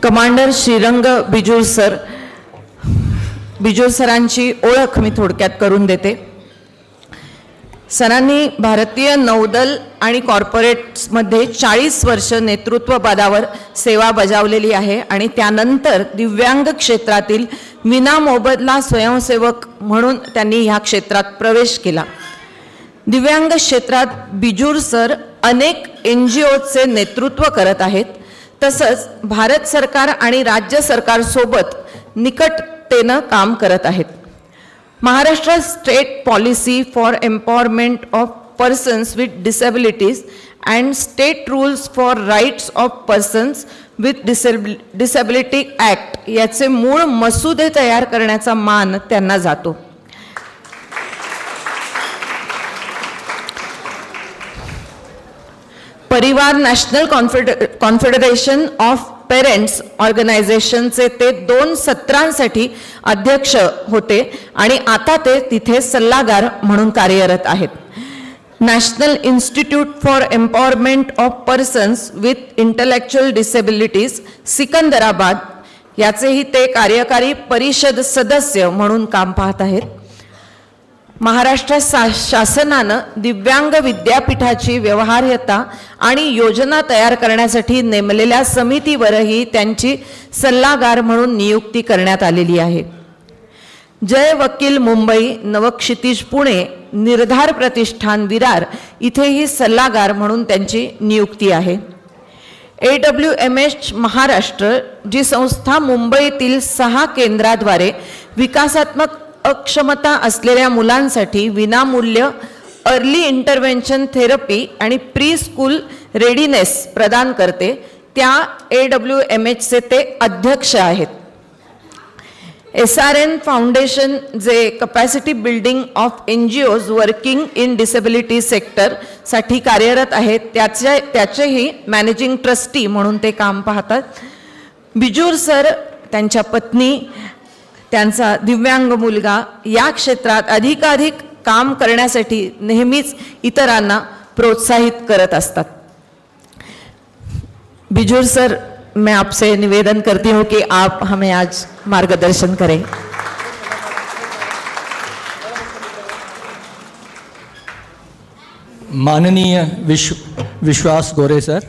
Commander Shrirang बिजूर sir, बिजूर सरांची ओळख मी थोडक्यात करून देते। सरांनी भारतीय नौदल आणि कॉर्पोरेट्समध्ये 40 वर्ष नेतृत्व पदावर सेवा बजावलेली आहे आणि त्यानंतर दिव्यांग क्षेत्रातील विनामोबदला स्वयंसेवक म्हणून त्यांनी ह्या क्षेत्रात प्रवेश केला। दिव्यांग क्षेत्रात बिजूर सर अनेक NGOचे नेतृत्व करत आहेत, तसंच भारत सरकार आणि राज्य सरकार सोबत निकटतेने काम करत आहेत। Maharashtra state policy for empowerment of persons with disabilities and state rules for rights of persons with disability act याचे मूळ मसुदे तयार करण्याचा मान त्यांना जातो। Parivaar national confederation of parents ऑर्गनायझेशनचे ते 2 सत्रांसाठी अध्यक्ष होते आणि आता ते तिथे सल्लागार म्हणून कार्यरत आहेत। National institute for empowerment of persons with intellectual disabilities Secunderabad याचेही ते कार्यकारी परिषद सदस्य म्हणून काम पाहत आहेत। महाराष्ट्र शासनाने दिव्यांग विद्यापीठाची व्यवहार्यता आणि योजना तयार करण्यासाठी नेमलेल्या समितीवरही त्यांची सल्लागार म्हणून नियुक्ती करण्यात आलेली आहे। जय वकील मुंबई, नवक्षितिज पुणे, निर्धार प्रतिष्ठान विरार इथेही सल्लागार म्हणून त्यांची नियुक्ती आहे। AWMH महाराष्ट्र जी संस्था मुंबईतील 6 केंद्राद्वारे विकासात्मक अक्षमता असलेल्या मुलांसाठी विनामूल्य अर्ली इंटरव्हेन्शन थेरपी आणि प्री स्कूल रेडीनेस प्रदान करते, त्या AWMHचे ते अध्यक्ष आहेत। SRN फाउंडेशन जे कॅपॅसिटी बिल्डिंग ऑफ NGOज वर्किंग इन डिसेबिलिटी सेक्टर साठी कार्यरत आहेत, त्याचेही मॅनेजिंग ट्रस्टी म्हणून ते काम पाहतात। बिजूर सर, त्यांच्या पत्नी, त्यांचा दिव्यांग मुलगा या क्षेत्रात अधिकाधिक काम करण्यासाठी नेहमीच इतरांना प्रोत्साहित करत असतात। बिजूर सर, मैं आपसे निवेदन करती हूं कि आप हमें आज मार्गदर्शन करें। माननीय विश्वास गोरे सर,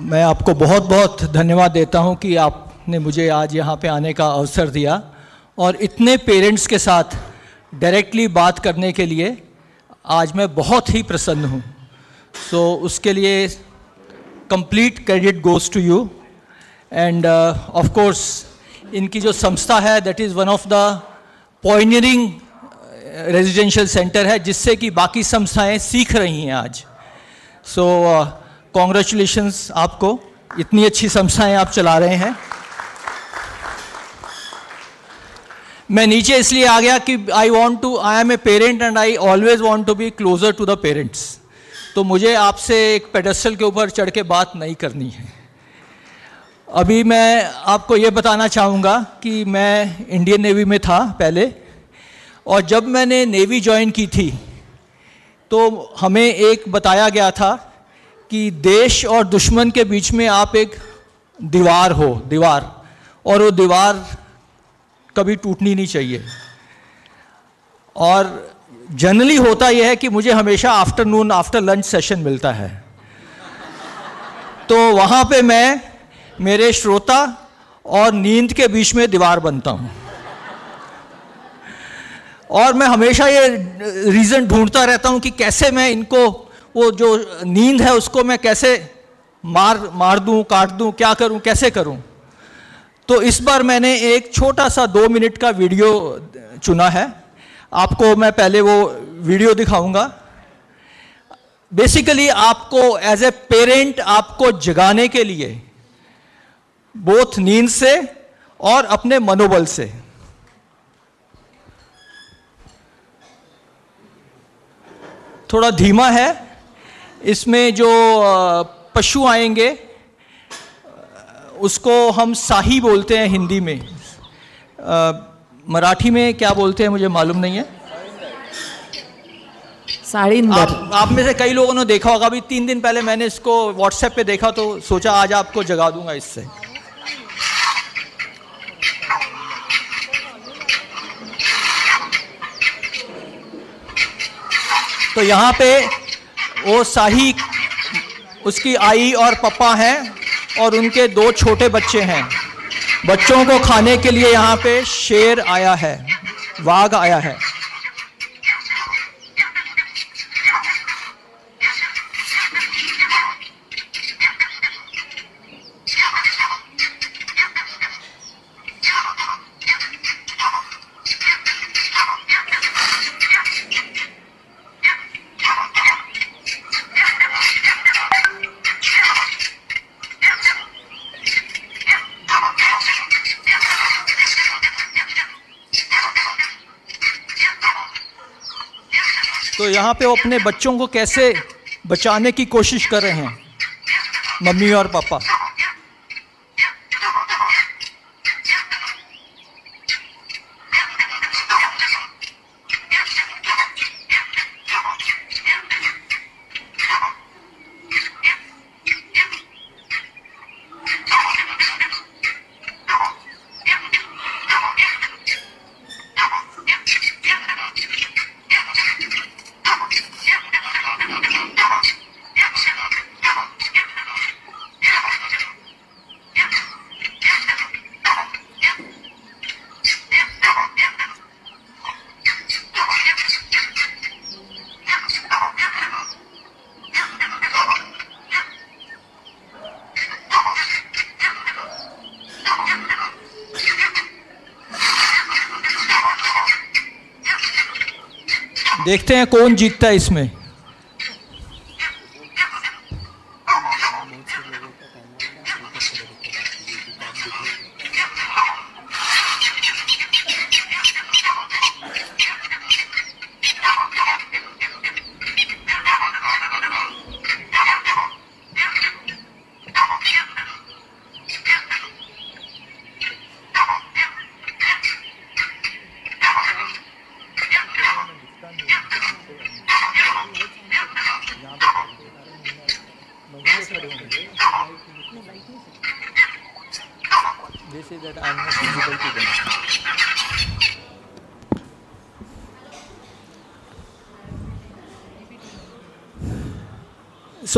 मैं आपको बहुत बहुत धन्यवाद देता हूं कि आपने मुझे आज यहाँ पे आने का अवसर दिया और इतने पेरेंट्स के साथ डायरेक्टली बात करने के लिए आज मैं बहुत ही प्रसन्न हूँ। सो उसके लिए complete credit goes to you and of course इनकी जो संस्था है that is one of the pioneering residential centre है, जिससे कि बाकी संस्थाएं सीख रही हैं आज। सो कॉन्ग्रेचुलेशंस आपको, इतनी अच्छी संस्थाएं आप चला रहे हैं। मैं नीचे इसलिए आ गया कि I am a parent and I always want to be closer to the parents. तो मुझे आपसे एक पेडेस्टल के ऊपर चढ़ के बात नहीं करनी है। अभी मैं आपको ये बताना चाहूँगा कि मैं इंडियन नेवी में था पहले, और जब मैंने नेवी ज्वाइन की थी तो हमें एक बताया गया था कि देश और दुश्मन के बीच में आप एक दीवार हो, और वो दीवार कभी टूटनी नहीं चाहिए। और जनरली होता यह है कि मुझे हमेशा आफ्टरनून आफ्टर लंच सेशन मिलता है, तो वहाँ पे मैं मेरे श्रोता और नींद के बीच में दीवार बनता हूँ। और मैं हमेशा ये रीज़न ढूंढता रहता हूँ कि कैसे मैं इनको, वो जो नींद है उसको मैं कैसे मार दूँ, काट दूँ, क्या करूँ, कैसे करूँ। तो इस बार मैंने एक छोटा सा 2 मिनट का वीडियो चुना है। आपको मैं पहले वो वीडियो दिखाऊंगा। बेसिकली आपको एज ए पेरेंट आपको जगाने के लिए बोथ नींद से और अपने मनोबल से। थोड़ा धीमा है, इसमें जो पशु आएंगे उसको हम साही बोलते हैं हिंदी में, मराठी में क्या बोलते हैं मुझे मालूम नहीं है। साळिंदर। आप में से कई लोगों ने देखा होगा, अभी 3 दिन पहले मैंने इसको व्हाट्सएप पे देखा तो सोचा आज आपको जगा दूंगा इससे। तो यहाँ पे वो शाही, उसकी आई और पापा हैं और उनके 2 छोटे बच्चे हैं। बच्चों को खाने के लिए यहाँ पे शेर आया है, वाघ आया है। तो यहाँ पे वो अपने बच्चों को कैसे बचाने की कोशिश कर रहे हैं, मम्मी और पापा। देखते हैं कौन जीतता है इसमें।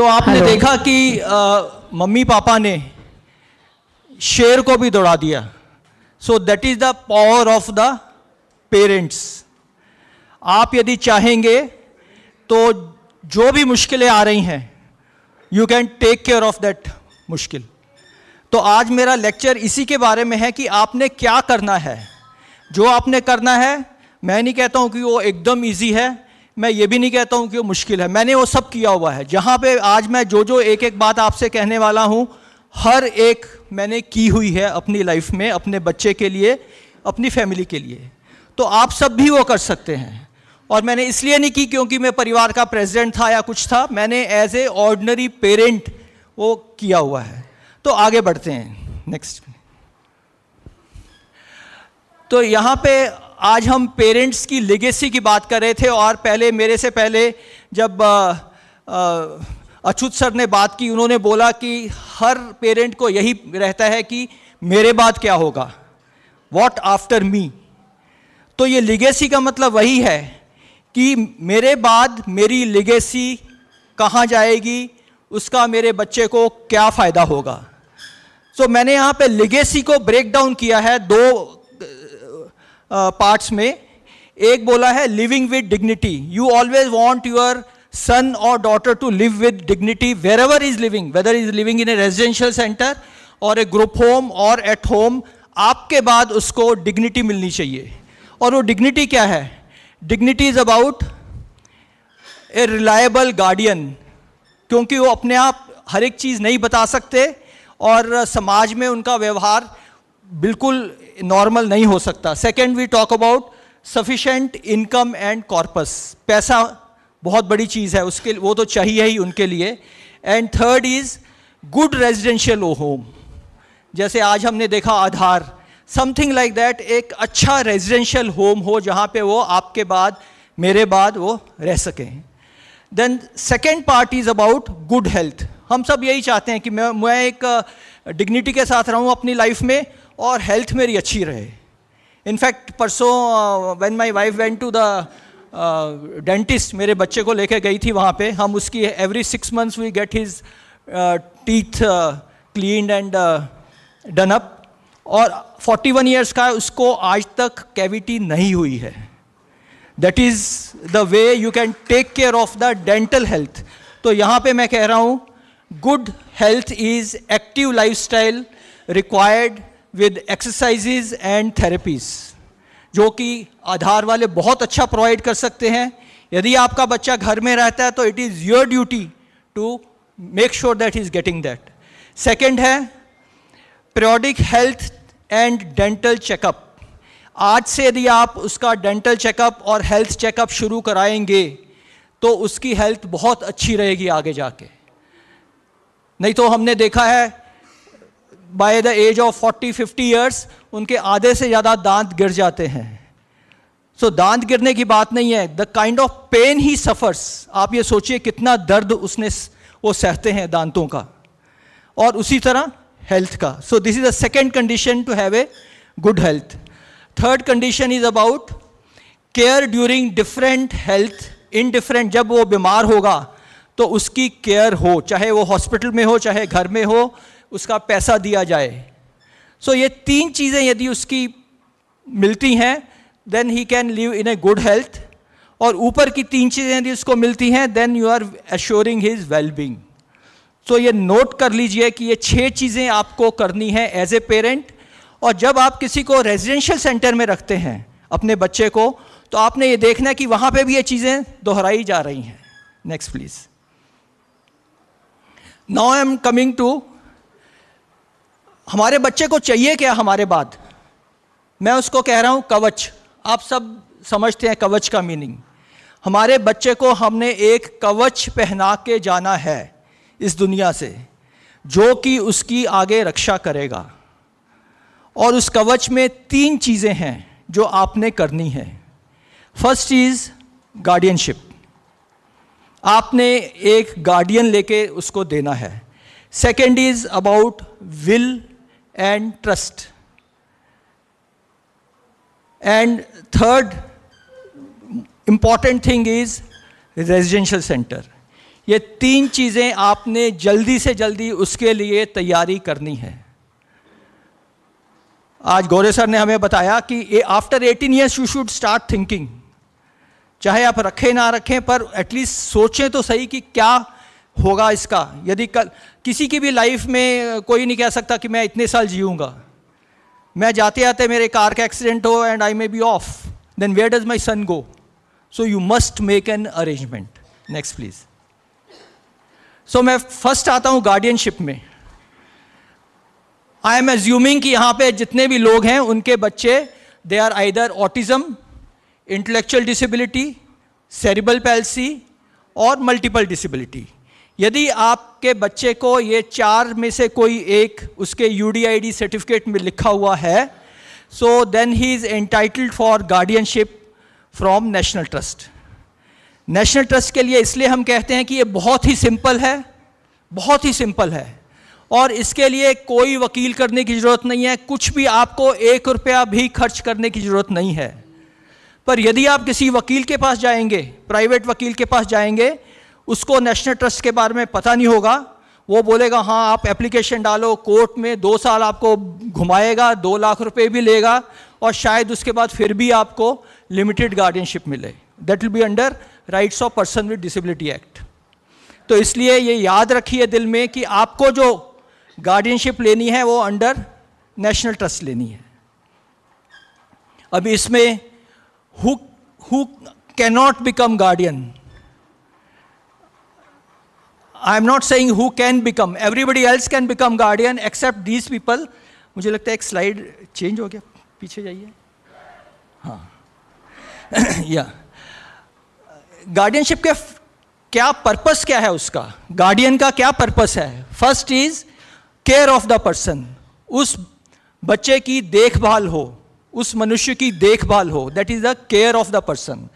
आपने देखा कि मम्मी पापा ने शेर को भी दौड़ा दिया। So that is the power of the parents. आप यदि चाहेंगे तो जो भी मुश्किलें आ रही हैं, you can take care of that मुश्किल। तो आज मेरा लेक्चर इसी के बारे में है कि आपने क्या करना है। जो आपने करना है, मैं नहीं कहता हूं कि वो एकदम इजी है, मैं ये भी नहीं कहता हूं कि वो मुश्किल है, मैंने वो सब किया हुआ है। जहां पे आज मैं जो एक एक बात आपसे कहने वाला हूं, हर एक मैंने की हुई है अपनी लाइफ में, अपने बच्चे के लिए, अपनी फैमिली के लिए। तो आप सब भी वो कर सकते हैं। और मैंने इसलिए नहीं की क्योंकि मैं परिवार का प्रेसिडेंट था या कुछ था, मैंने एज ए ऑर्डिनरी पेरेंट वो किया हुआ है। तो आगे बढ़ते हैं नेक्स्ट। तो यहाँ पे आज हम पेरेंट्स की लेगेसी की बात कर रहे थे, और पहले मेरे से पहले जब अच्युत सर ने बात की, उन्होंने बोला कि हर पेरेंट को यही रहता है कि मेरे बाद क्या होगा, व्हाट आफ्टर मी। तो ये लेगेसी का मतलब वही है कि मेरे बाद मेरी लेगेसी कहाँ जाएगी, उसका मेरे बच्चे को क्या फ़ायदा होगा। सो मैंने यहाँ पे लेगेसी को ब्रेक डाउन किया है 2 पार्ट्स में। एक बोला है living with dignity. You always want your son और daughter to live with dignity wherever is living, whether is living in a residential centre और ए ग्रुप होम और एट होम। आपके बाद उसको डिग्निटी मिलनी चाहिए। और वो डिग्निटी क्या है? Dignity is about a reliable guardian, क्योंकि वो अपने आप हर एक चीज़ नहीं बता सकते और समाज में उनका व्यवहार बिल्कुल नॉर्मल नहीं हो सकता। Second, we talk about sufficient income and corpus. पैसा बहुत बड़ी चीज़ है, उसके वो तो चाहिए ही उनके लिए। And third is good residential home, जैसे आज हमने देखा आधार, समथिंग लाइक दैट। एक अच्छा रेजिडेंशियल होम हो जहाँ पे वो आपके बाद, मेरे बाद वो रह सकें। Then second part is about good health. हम सब यही चाहते हैं कि मैं एक डिग्निटी के साथ रहूं अपनी लाइफ में और हेल्थ मेरी अच्छी रहे। इनफैक्ट परसों when my wife went to the dentist, मेरे बच्चे को लेके गई थी वहाँ पे, हम उसकी every 6 months we get his teeth cleaned and done up, और 41 years का उसको आज तक कैविटी नहीं हुई है। That is the way you can take care of the dental health. तो यहाँ पे मैं कह रहा हूँ good health is active lifestyle required with exercises and therapies, जो कि आधार वाले बहुत अच्छा प्रोवाइड कर सकते हैं। यदि आपका बच्चा घर में रहता है तो it is your duty to make sure that he is getting that. Second है periodic health and dental checkup. आज से यदि आप उसका डेंटल चेकअप और हेल्थ चेकअप शुरू कराएंगे तो उसकी हेल्थ बहुत अच्छी रहेगी आगे जाके। नहीं तो हमने देखा है by the age of 40-50 years उनके आधे से ज़्यादा दांत गिर जाते हैं। सो दांत गिरने की बात नहीं है, the kind of pain he suffers, आप ये सोचिए कितना दर्द वो सहते हैं दांतों का, और उसी तरह हेल्थ का। So this is the second condition to have a good health. Third condition is about care during different health in different, जब वो बीमार होगा तो उसकी केयर हो, चाहे वो हॉस्पिटल में हो चाहे घर में हो, उसका पैसा दिया जाए। सो ये 3 चीज़ें यदि उसकी मिलती हैं then he can live in a good health, और ऊपर की 3 चीज़ें यदि उसको मिलती हैं then you are assuring his wellbeing. So ये नोट कर लीजिए कि ये 6 चीज़ें आपको करनी है एज ए पेरेंट। और जब आप किसी को रेजिडेंशियल सेंटर में रखते हैं अपने बच्चे को, तो आपने ये देखना है कि वहाँ पे भी ये चीज़ें दोहराई जा रही हैं। Next please. Now I am coming to हमारे बच्चे को चाहिए क्या हमारे बाद। मैं उसको कह रहा हूँ कवच। आप सब समझते हैं कवच का मीनिंग। हमारे बच्चे को हमने एक कवच पहना के जाना है इस दुनिया से, जो कि उसकी आगे रक्षा करेगा। और उस कवच में 3 चीज़ें हैं जो आपने करनी है। फर्स्ट इज गार्डियनशिप, आपने एक गार्डियन लेके उसको देना है। Second is about will and trust, and third important thing is residential centre. ये 3 चीज़ें आपने जल्दी से जल्दी उसके लिए तैयारी करनी है। आज गौरे सर ने हमें बताया कि after 18 years you should start thinking. चाहे आप रखें ना रखें, पर एटलीस्ट सोचें तो सही कि क्या होगा इसका। यदि किसी की भी लाइफ में कोई नहीं कह सकता कि मैं इतने साल जीऊँगा। मैं जाते आते मेरे कार का एक्सीडेंट हो and I may be off, then where does my son go? So you must make an arrangement. Next please. So मैं फर्स्ट आता हूँ गार्डियनशिप में। आई एम एज्यूमिंग कि यहाँ पे जितने भी लोग हैं उनके बच्चे they are either autism, intellectual disability, cerebral palsy और मल्टीपल डिसेबिलिटी। यदि आपके बच्चे को ये 4 में से कोई एक उसके UDID सर्टिफिकेट में लिखा हुआ है, so then he is entitled for guardianship from national trust. National trust के लिए इसलिए हम कहते हैं कि ये बहुत ही सिंपल है, बहुत ही सिंपल है, और इसके लिए कोई वकील करने की ज़रूरत नहीं है। कुछ भी आपको 1 रुपया भी खर्च करने की ज़रूरत नहीं है। पर यदि आप किसी वकील के पास जाएंगे, प्राइवेट वकील के पास जाएंगे, उसको नेशनल ट्रस्ट के बारे में पता नहीं होगा। वो बोलेगा हाँ आप एप्लीकेशन डालो, कोर्ट में 2 साल आपको घुमाएगा, 2 लाख रुपए भी लेगा, और शायद उसके बाद फिर भी आपको लिमिटेड गार्डियनशिप मिले। That will be under rights of person with disability act. तो इसलिए ये याद रखिए दिल में कि आपको जो गार्डियनशिप लेनी है वो अंडर नेशनल ट्रस्ट लेनी है। अभी इसमें who cannot become guardian, I am not saying who can become, everybody else can become guardian except these people। मुझे लगता है एक स्लाइड चेंज हो गया, पीछे जाइए। हाँ या गार्डियनशिप के क्या पर्पस क्या है, उसका गार्डियन का क्या पर्पस है? First is care of the person, उस बच्चे की देखभाल हो, उस मनुष्य की देखभाल हो, that is the care of the person.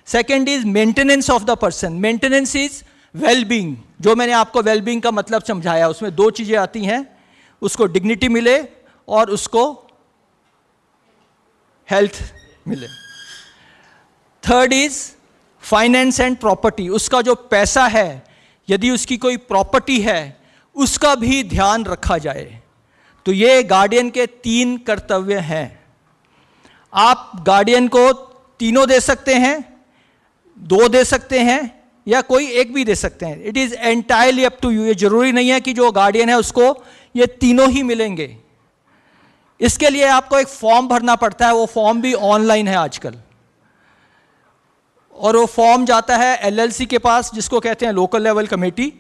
Second is maintenance of the person. Maintenance is wellbeing, जो मैंने आपको वेलबींग का मतलब समझाया, उसमें दो चीजें आती हैं, उसको डिग्निटी मिले और उसको हेल्थ मिले। Third is finance and property, उसका जो पैसा है, यदि उसकी कोई प्रॉपर्टी है उसका भी ध्यान रखा जाए। तो ये गार्डियन के 3 कर्तव्य हैं। आप गार्डियन को तीनों दे सकते हैं, 2 दे सकते हैं, या कोई एक भी दे सकते हैं। It is entirely up to you. ये जरूरी नहीं है कि जो गार्डियन है उसको ये तीनों ही मिलेंगे। इसके लिए आपको एक फॉर्म भरना पड़ता है, वो फॉर्म भी ऑनलाइन है आजकल, और वो फॉर्म जाता है एलएलसी के पास, जिसको कहते हैं local level committee.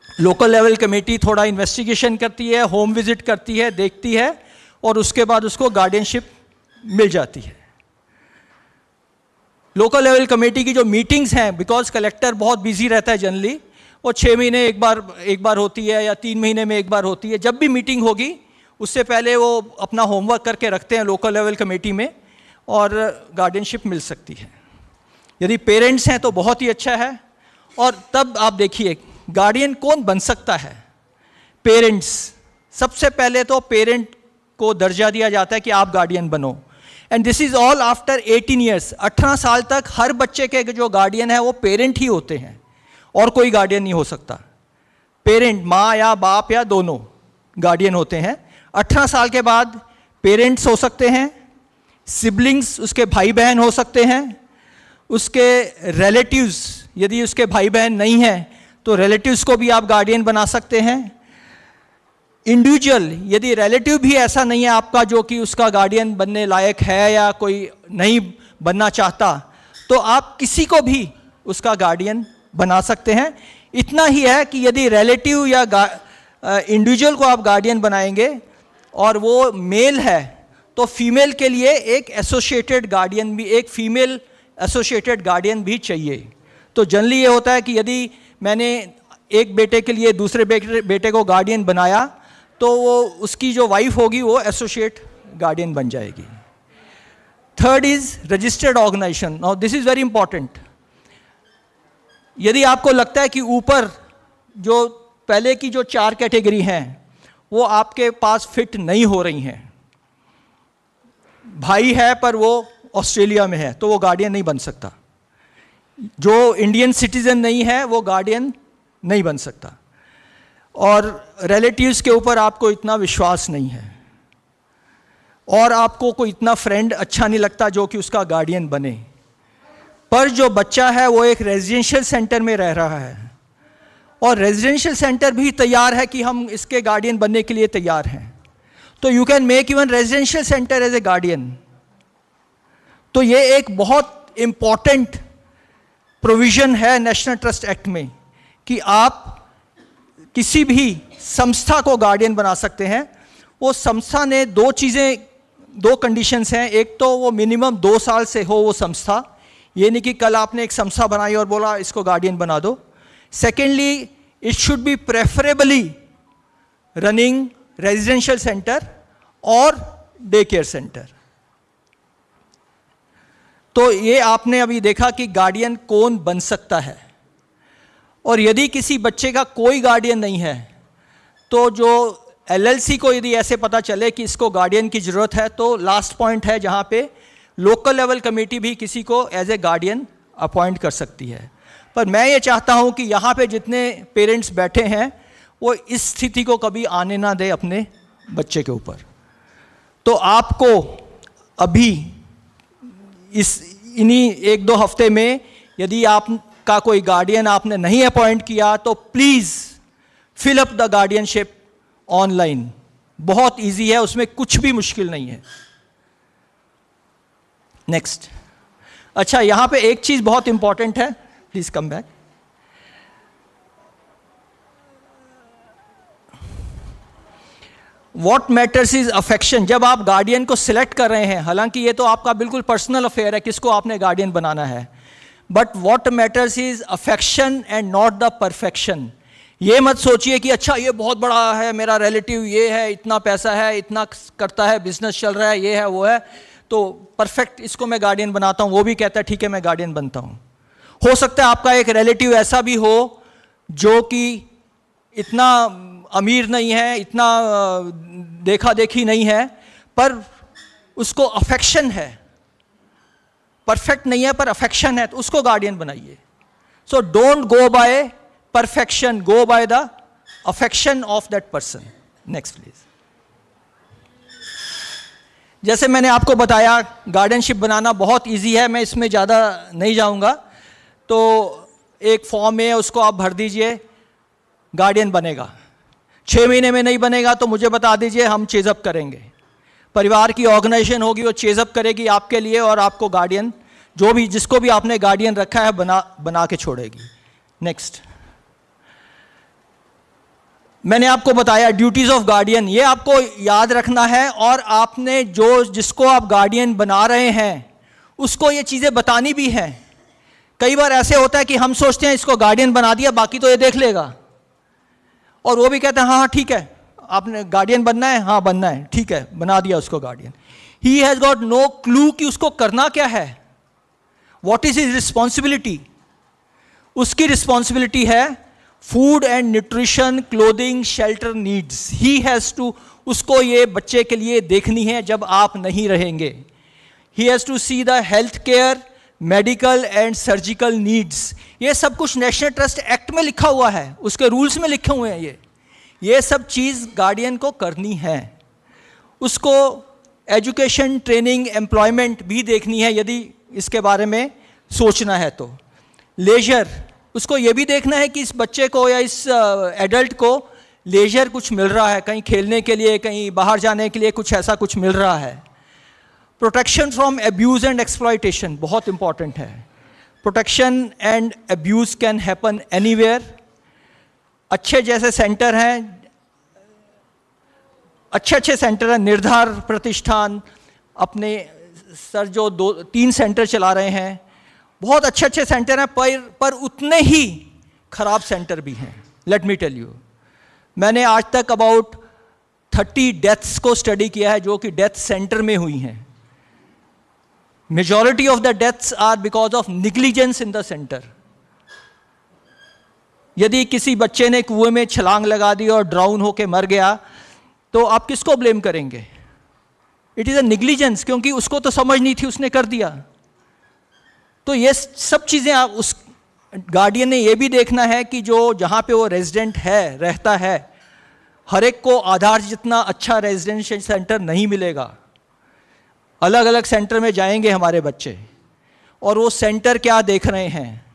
Local level committee थोड़ा इन्वेस्टिगेशन करती है, होम विजिट करती है, देखती है, और उसके बाद उसको गार्डियनशिप मिल जाती है। लोकल लेवल कमेटी की जो मीटिंग्स हैं, बिकॉज कलेक्टर बहुत बिजी रहता है जनरली, वो 6 महीने एक बार होती है या 3 महीने में एक बार होती है। जब भी मीटिंग होगी उससे पहले वो अपना होमवर्क करके रखते हैं लोकल लेवल कमेटी में, और गार्डियनशिप मिल सकती है। यदि पेरेंट्स हैं तो बहुत ही अच्छा है। और तब आप देखिए गार्डियन कौन बन सकता है। पेरेंट्स, सबसे पहले तो पेरेंट को दर्जा दिया जाता है कि आप गार्डियन बनो, and this is all after 18 years. 18 साल तक हर बच्चे के जो गार्डियन है वो पेरेंट ही होते हैं, और कोई गार्डियन नहीं हो सकता। पेरेंट, माँ या बाप या दोनों गार्डियन होते हैं। 18 साल के बाद पेरेंट्स हो सकते हैं, सिबलिंग्स, उसके भाई बहन हो सकते हैं, उसके रिलेटिव्स, यदि उसके भाई बहन नहीं हैं तो रिलेटिव्स को भी आप गार्डियन बना सकते हैं। इंडिविजुअल, यदि रिलेटिव भी ऐसा नहीं है आपका जो कि उसका गार्डियन बनने लायक है या कोई नहीं बनना चाहता, तो आप किसी को भी उसका गार्डियन बना सकते हैं। इतना ही है कि यदि रिलेटिव या इंडिविजुअल को आप गार्डियन बनाएंगे और वो मेल है, तो फीमेल के लिए एक एसोसिएटेड गार्डियन भी, एक फीमेल एसोसिएटेड गार्डियन भी चाहिए। तो जनरली ये होता है कि यदि मैंने एक बेटे के लिए दूसरे बेटे को गार्डियन बनाया, तो वो उसकी जो वाइफ होगी वो एसोसिएट गार्डियन बन जाएगी। Third is registered organisation. Now this is very important. यदि आपको लगता है कि ऊपर जो पहले की जो 4 कैटेगरी हैं वो आपके पास फिट नहीं हो रही हैं, भाई है पर वो ऑस्ट्रेलिया में है तो वो गार्डियन नहीं बन सकता, जो इंडियन सिटीजन नहीं है वो गार्डियन नहीं बन सकता, और रिलेटिव्स के ऊपर आपको इतना विश्वास नहीं है, और आपको कोई इतना फ्रेंड अच्छा नहीं लगता जो कि उसका गार्डियन बने। पर जो बच्चा है वो एक रेजिडेंशियल सेंटर में रह रहा है, और रेजिडेंशियल सेंटर भी तैयार है कि हम इसके गार्डियन बनने के लिए तैयार हैं, तो you can make even residential centre as a guardian. तो ये एक बहुत इंपॉर्टेंट प्रोविजन है नेशनल ट्रस्ट एक्ट में कि आप किसी भी संस्था को गार्डियन बना सकते हैं। वो संस्था ने 2 कंडीशंस हैं। एक तो वो मिनिमम 2 साल से हो वो संस्था, ये नहीं कि कल आपने एक संस्था बनाई और बोला इसको गार्डियन बना दो। Secondly, it should be preferably running residential centre और डे केयर सेंटर। तो ये आपने अभी देखा कि गार्डियन कौन बन सकता है, और यदि किसी बच्चे का कोई गार्डियन नहीं है तो जो एलएलसी को यदि ऐसे पता चले कि इसको गार्डियन की ज़रूरत है, तो लास्ट पॉइंट है जहाँ पे लोकल लेवल कमेटी भी किसी को एज ए गार्डियन अपॉइंट कर सकती है। पर मैं ये चाहता हूँ कि यहाँ पे जितने पेरेंट्स बैठे हैं वो इस स्थिति को कभी आने ना दे अपने बच्चे के ऊपर। तो आपको अभी इन्हीं 1-2 हफ्ते में यदि आपका कोई गार्डियन आपने नहीं अपॉइंट किया तो please fill up the guardianship online. बहुत इजी है, उसमें कुछ भी मुश्किल नहीं है। नेक्स्ट। अच्छा, यहां पे एक चीज बहुत इंपॉर्टेंट है, please come back. What matters is affection. जब आप गार्डियन को सिलेक्ट कर रहे हैं, हालांकि ये तो आपका बिल्कुल पर्सनल अफेयर है किसको आपने गार्डियन बनाना है, but what matters is affection and not the perfection. ये मत सोचिए कि अच्छा ये बहुत बड़ा है, मेरा रिलेटिव ये है, इतना पैसा है, इतना करता है, बिजनेस चल रहा है, ये है वो है, तो परफेक्ट इसको मैं गार्डियन बनाता हूँ, वो भी कहता है ठीक है मैं गार्डियन बनता हूँ। हो सकता है आपका एक रिलेटिव ऐसा भी हो जो कि इतना अमीर नहीं है, इतना देखा देखी नहीं है, पर उसको अफेक्शन है, परफेक्ट नहीं है पर अफेक्शन है, तो उसको गार्डियन बनाइए। So don't go by perfection, go by the affection of that person. Next please. जैसे मैंने आपको बताया गार्डियनशिप बनाना बहुत इजी है, मैं इसमें ज़्यादा नहीं जाऊंगा। तो एक फॉर्म है, उसको आप भर दीजिए, गार्डियन बनेगा। 6 महीने में नहीं बनेगा तो मुझे बता दीजिए, हम चेजअप करेंगे। परिवार की ऑर्गेनाइजेशन होगी, वो चेजअप करेगी आपके लिए और आपको गार्डियन, जो भी जिसको भी आपने गार्डियन रखा है बना के छोड़ेगी। नेक्स्ट, मैंने आपको बताया ड्यूटीज ऑफ गार्डियन, ये आपको याद रखना है और आपने जिसको आप गार्डियन बना रहे हैं उसको ये चीज़ें बतानी भी हैं। कई बार ऐसे होता है कि हम सोचते हैं इसको गार्डियन बना दिया, बाकी तो ये देख लेगा, और वो भी कहते हैं हाँ हाँ ठीक है, आपने गार्डियन बनना है, हाँ बनना है, ठीक है, बना दिया उसको guardian. He has got no clue कि उसको करना क्या है, वॉट इज हिज रिस्पॉन्सिबिलिटी। उसकी रिस्पॉन्सिबिलिटी है food and nutrition, clothing, shelter needs. He has to, उसको ये बच्चे के लिए देखनी है जब आप नहीं रहेंगे। He has to see the health care, medical and surgical needs. ये सब कुछ नेशनल ट्रस्ट एक्ट में लिखा हुआ है, उसके रूल्स में लिखे हुए हैं। ये सब चीज़ गार्डियन को करनी है। उसको एजुकेशन, ट्रेनिंग, एम्प्लॉयमेंट भी देखनी है यदि इसके बारे में सोचना है तो। लेजर, उसको ये भी देखना है कि इस बच्चे को या इस एडल्ट को लेजर कुछ मिल रहा है, कहीं खेलने के लिए, कहीं बाहर जाने के लिए, कुछ ऐसा कुछ मिल रहा है। Protection from abuse and exploitation बहुत इंपॉर्टेंट है। Protection and abuse can happen anywhere. अच्छे जैसे सेंटर हैं, अच्छे सेंटर हैं, निर्धार प्रतिष्ठान अपने सर जो 2-3 सेंटर चला रहे हैं, बहुत अच्छे सेंटर हैं, पर उतने ही खराब सेंटर भी हैं। लेट मी टेल यू, मैंने आज तक अबाउट 30 डेथ्स को स्टडी किया है जो कि डेथ सेंटर में हुई हैं। Majority of the deaths are because of negligence in the centre. यदि किसी बच्चे ने कुएं में छलांग लगा दी और ड्राउन होकर मर गया तो आप किसको ब्लेम करेंगे? इट इज़ अ निग्लिजेंस, क्योंकि उसको तो समझ नहीं थी, उसने कर दिया। तो ये सब चीज़ें आप उस गार्डियन ने ये भी देखना है कि जो जहाँ पे वो रेजिडेंट है, रहता है, हर एक को आधार जितना अच्छा रेजिडेंशियल सेंटर नहीं मिलेगा। अलग अलग सेंटर में जाएंगे हमारे बच्चे, और वो सेंटर क्या देख रहे हैं,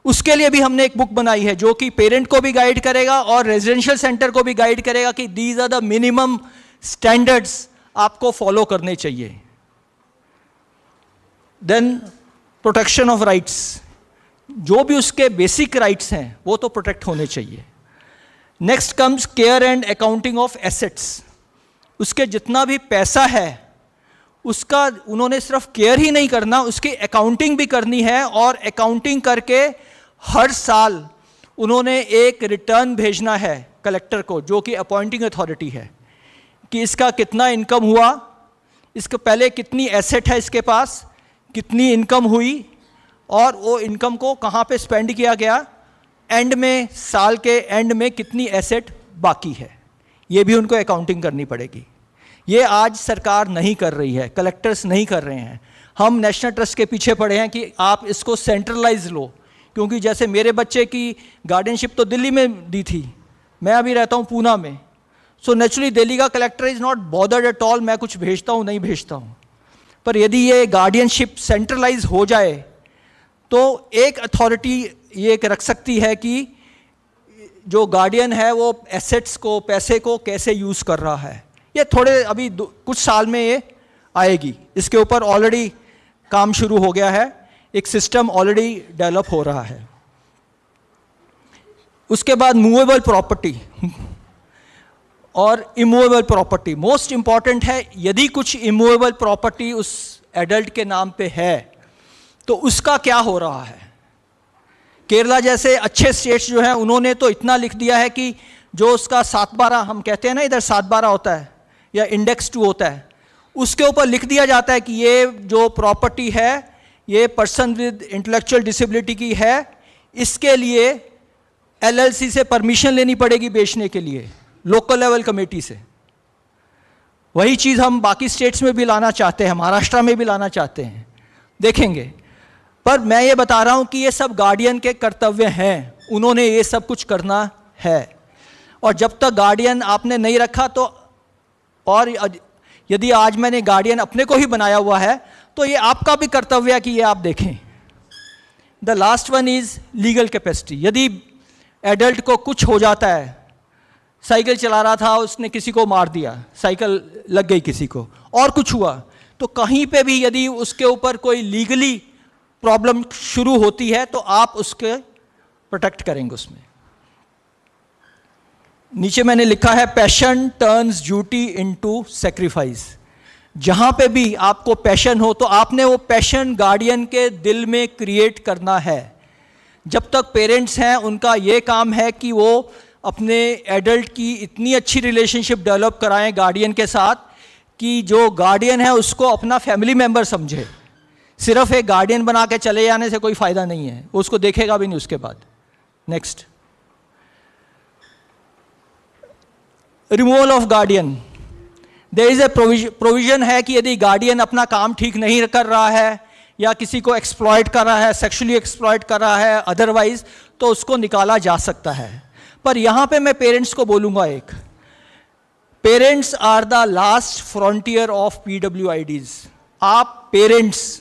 उसके लिए भी हमने एक बुक बनाई है जो कि पेरेंट को भी गाइड करेगा और रेजिडेंशियल सेंटर को भी गाइड करेगा कि these are the minimum standards आपको फॉलो करने चाहिए। देन प्रोटेक्शन ऑफ राइट्स, जो भी उसके बेसिक राइट्स हैं वो तो प्रोटेक्ट होने चाहिए। Next comes care and accounting of assets. उसके जितना भी पैसा है उसका उन्होंने सिर्फ केयर ही नहीं करना, उसकी अकाउंटिंग भी करनी है, और अकाउंटिंग करके हर साल उन्होंने एक रिटर्न भेजना है कलेक्टर को, जो कि अपॉइंटिंग अथॉरिटी है, कि इसका कितना इनकम हुआ, इसके पहले कितनी एसेट है इसके पास, कितनी इनकम हुई, और वो इनकम को कहाँ पे स्पेंड किया गया, एंड में, साल के एंड में कितनी एसेट बाकी है, ये भी उनको अकाउंटिंग करनी पड़ेगी। ये आज सरकार नहीं कर रही है, कलेक्टर्स नहीं कर रहे हैं। हम नेशनल ट्रस्ट के पीछे पड़े हैं कि आप इसको सेंट्रलाइज लो, क्योंकि जैसे मेरे बच्चे की गार्डियनशिप तो दिल्ली में दी थी, मैं अभी रहता हूँ पूना में, सो नेचुरली दिल्ली का collector is not bothered at all मैं कुछ भेजता हूँ नहीं भेजता हूँ। पर यदि ये गार्डियनशिप सेंट्रलाइज हो जाए तो एक अथॉरिटी ये रख सकती है कि जो गार्डियन है वो एसेट्स को, पैसे को कैसे यूज़ कर रहा है। ये थोड़े अभी कुछ साल में ये आएगी, इसके ऊपर ऑलरेडी काम शुरू हो गया है, एक सिस्टम ऑलरेडी डेवलप हो रहा है। उसके बाद मूवेबल प्रॉपर्टी और इमूवेबल प्रॉपर्टी मोस्ट इंपॉर्टेंट है। यदि कुछ इमूवेबल प्रॉपर्टी उस एडल्ट के नाम पे है तो उसका क्या हो रहा है। केरला जैसे अच्छे स्टेट्स जो हैं उन्होंने तो इतना लिख दिया है कि जो उसका 7/12 हम कहते हैं ना, इधर 7/12 होता है या इंडेक्स 2 होता है, उसके ऊपर लिख दिया जाता है कि ये जो प्रॉपर्टी है ये पर्सन विद इंटेलेक्चुअल डिसेबिलिटी की है, इसके लिए LLC से परमिशन लेनी पड़ेगी बेचने के लिए, लोकल लेवल कमेटी से। वही चीज़ हम बाकी स्टेट्स में भी लाना चाहते हैं, महाराष्ट्र में भी लाना चाहते हैं, देखेंगे। पर मैं ये बता रहा हूँ कि ये सब गार्डियन के कर्तव्य हैं, उन्होंने ये सब कुछ करना है। और जब तक गार्डियन आपने नहीं रखा तो, और यदि आज मैंने गार्डियन अपने को ही बनाया हुआ है तो ये आपका भी कर्तव्य है कि ये आप देखें। The last one is legal capacity. यदि एडल्ट को कुछ हो जाता है, साइकिल चला रहा था, उसने किसी को मार दिया, साइकिल लग गई किसी को, और कुछ हुआ, तो कहीं पे भी यदि उसके ऊपर कोई लीगली प्रॉब्लम शुरू होती है तो आप उसके प्रोटेक्ट करेंगे उसमें। नीचे मैंने लिखा है passion turns duty into sacrifice. जहां पे भी आपको पैशन हो तो आपने वो पैशन गार्डियन के दिल में क्रिएट करना है। जब तक पेरेंट्स हैं उनका ये काम है कि वो अपने एडल्ट की इतनी अच्छी रिलेशनशिप डेवलप कराएं गार्डियन के साथ कि जो गार्डियन है उसको अपना फैमिली मेंबर समझे। सिर्फ एक गार्डियन बना के चले जाने से कोई फ़ायदा नहीं है, वो उसको देखेगा भी नहीं उसके बाद। Next, removal of guardian. There is a provision है कि यदि गार्डियन अपना काम ठीक नहीं कर रहा है या किसी को एक्सप्लॉइट कर रहा है, सेक्सुअली एक्सप्लॉइट कर रहा है अदरवाइज, तो उसको निकाला जा सकता है। पर यहाँ पे मैं पेरेंट्स को बोलूँगा, एक parents are the last frontier of PWIDs। आप पेरेंट्स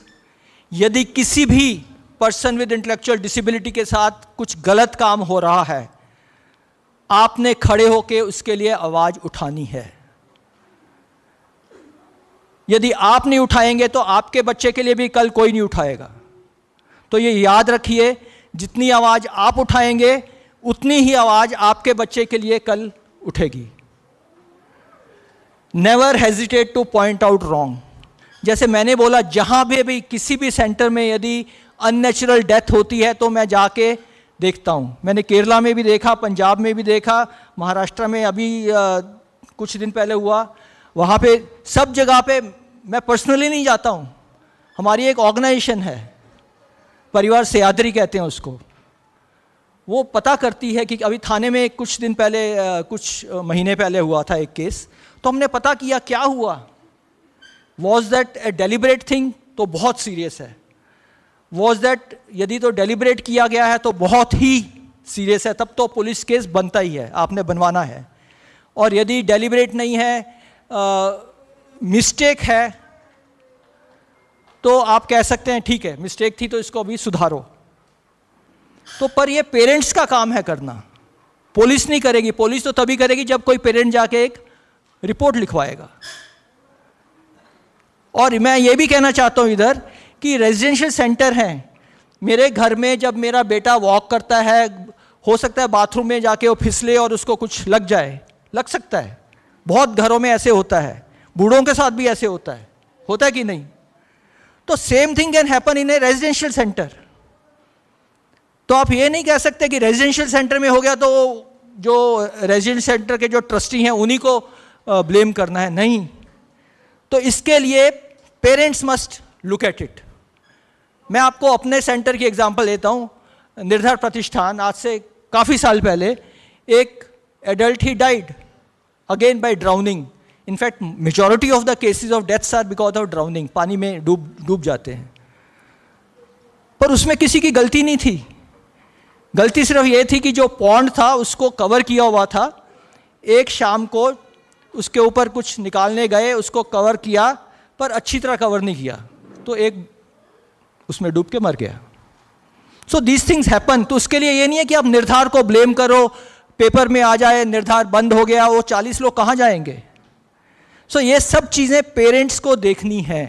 यदि किसी भी पर्सन विद इंटेलेक्चुअल डिसेबिलिटी के साथ कुछ गलत काम हो रहा है, आपने खड़े होकर उसके लिए आवाज़ उठानी है। यदि आप नहीं उठाएंगे तो आपके बच्चे के लिए भी कल कोई नहीं उठाएगा। तो ये याद रखिए, जितनी आवाज़ आप उठाएंगे उतनी ही आवाज़ आपके बच्चे के लिए कल उठेगी। Never hesitate two point out wrong. जैसे मैंने बोला, जहाँ भी किसी भी सेंटर में यदि अननेचुरल डेथ होती है तो मैं जाके देखता हूँ। मैंने केरला में भी देखा, पंजाब में भी देखा, महाराष्ट्र में अभी कुछ दिन पहले हुआ। वहाँ पे सब जगह पे मैं पर्सनली नहीं जाता हूँ, हमारी एक ऑर्गेनाइजेशन है, परिवार सयादरी कहते हैं उसको, वो पता करती है कि अभी थाने में कुछ दिन पहले, कुछ महीने पहले हुआ था एक केस, तो हमने पता किया क्या हुआ। Was that A deliberate thing? तो बहुत सीरियस है। वॉज दैट, यदि तो डेलिबरेट किया गया है तो बहुत ही सीरियस है, तब तो पुलिस केस बनता ही है, आपने बनवाना है। और यदि डेलिबरेट नहीं है, मिस्टेक है, तो आप कह सकते हैं ठीक है मिस्टेक थी तो इसको अभी सुधारो। तो पर ये पेरेंट्स का काम है करना, पुलिस नहीं करेगी। पुलिस तो तभी करेगी जब कोई पेरेंट जाके एक रिपोर्ट लिखवाएगा। और मैं ये भी कहना चाहता हूँ इधर कि रेजिडेंशियल सेंटर हैं, मेरे घर में जब मेरा बेटा वॉक करता है, हो सकता है बाथरूम में जाके वो फिसले और उसको कुछ लग जाए, लग सकता है, बहुत घरों में ऐसे होता है, बूढ़ों के साथ भी ऐसे होता है कि नहीं? तो same thing can happen in a residential centre. तो आप ये नहीं कह सकते कि रेजिडेंशियल सेंटर में हो गया तो जो रेजिडेंशियल सेंटर के जो ट्रस्टी हैं उन्हीं को ब्लेम करना है, नहीं। तो इसके लिए parents must look at it. मैं आपको अपने सेंटर की एग्जांपल देता हूँ। निर्धर प्रतिष्ठान, आज से काफ़ी साल पहले एक adult he died again by drowning. In fact majority of the cases of deaths are because of drowning, पानी में डूब जाते हैं। पर उसमें किसी की गलती नहीं थी, गलती सिर्फ ये थी कि जो पॉन्ड था उसको कवर किया हुआ था, एक शाम को उसके ऊपर कुछ निकालने गए, उसको कवर किया पर अच्छी तरह कवर नहीं किया, तो एक उसमें डूब के मर गया। So these things happen. तो उसके लिए ये नहीं है कि आप निर्धार को ब्लेम करो, पेपर में आ जाए निर्धार बंद हो गया, वो 40 लोग कहाँ जाएंगे? सो ये सब चीज़ें पेरेंट्स को देखनी है।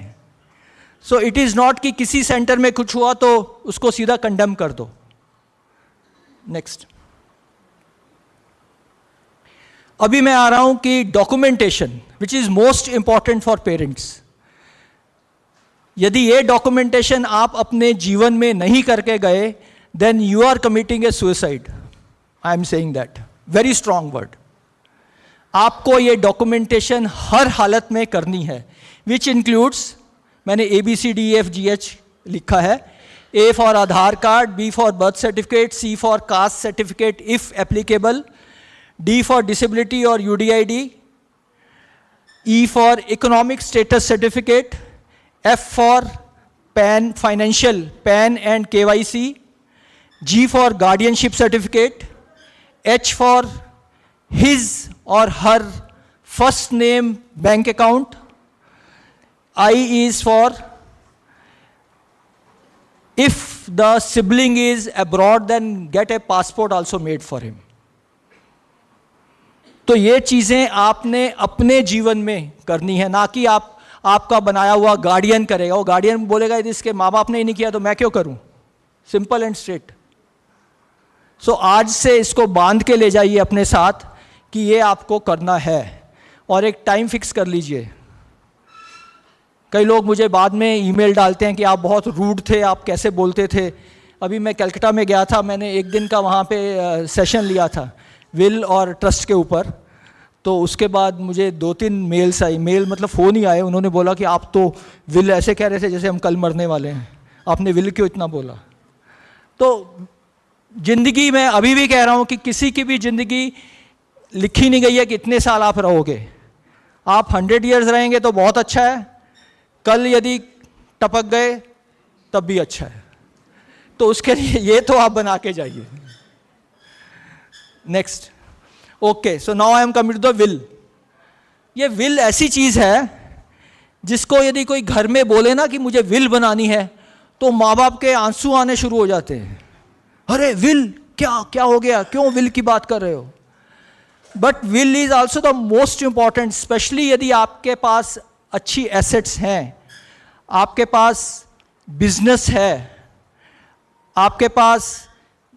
सो इट इज़ नॉट कि किसी सेंटर में कुछ हुआ तो उसको सीधा कंडेम कर दो। नेक्स्ट, अभी मैं आ रहा हूं कि documentation which is most important for parents. यदि ये डॉक्यूमेंटेशन आप अपने जीवन में नहीं करके गए, then you are committing a suicide. I am saying that, very strong word. आपको ये डॉक्यूमेंटेशन हर हालत में करनी है। विच इंक्लूड्स, मैंने ABCDEFGH लिखा है, A for Aadhaar card, B for birth certificate, C for caste certificate if applicable, D for disability और UDID, E for economic status certificate, F for PAN financial PAN and KYC, G for guardianship certificate, H for his और her first name bank account, I is for if the sibling is abroad then get a passport also made for him. तो ये चीजें आपने अपने जीवन में करनी है, ना कि आपका बनाया हुआ गार्डियन करेगा। वो गार्डियन बोलेगा यदि इसके माँ बाप ने ही नहीं किया तो मैं क्यों करूं। Simple and straight. सो आज से इसको बांध के ले जाइए अपने साथ कि ये आपको करना है, और एक टाइम फिक्स कर लीजिए। कई लोग मुझे बाद में ईमेल डालते हैं कि आप बहुत रूड थे, आप कैसे बोलते थे। अभी मैं कलकत्ता में गया था, मैंने एक दिन का वहाँ पे सेशन लिया था विल और ट्रस्ट के ऊपर। तो उसके बाद मुझे 2-3 मेल्स आई, मेल मतलब फ़ोन ही आए। उन्होंने बोला कि आप तो विल ऐसे कह रहे थे जैसे हम कल मरने वाले हैं, आपने विल क्यों इतना बोला। तो ज़िंदगी में अभी भी कह रहा हूँ कि किसी की भी ज़िंदगी लिखी नहीं गई है कि इतने साल आप रहोगे। आप 100 ईयर्स रहेंगे तो बहुत अच्छा है, कल यदि टपक गए तब भी अच्छा है। तो उसके लिए ये तो आप बना के जाइए। Next, okay, so now I am coming to the will. ये विल ऐसी चीज है जिसको यदि कोई घर में बोले ना कि मुझे विल बनानी है तो माँ बाप के आंसू आने शुरू हो जाते हैं। अरे विल, क्या क्या हो गया, क्यों विल की बात कर रहे हो। But will is also the most important, specially यदि आपके पास अच्छी एसेट्स हैं, आपके पास बिजनेस है, आपके पास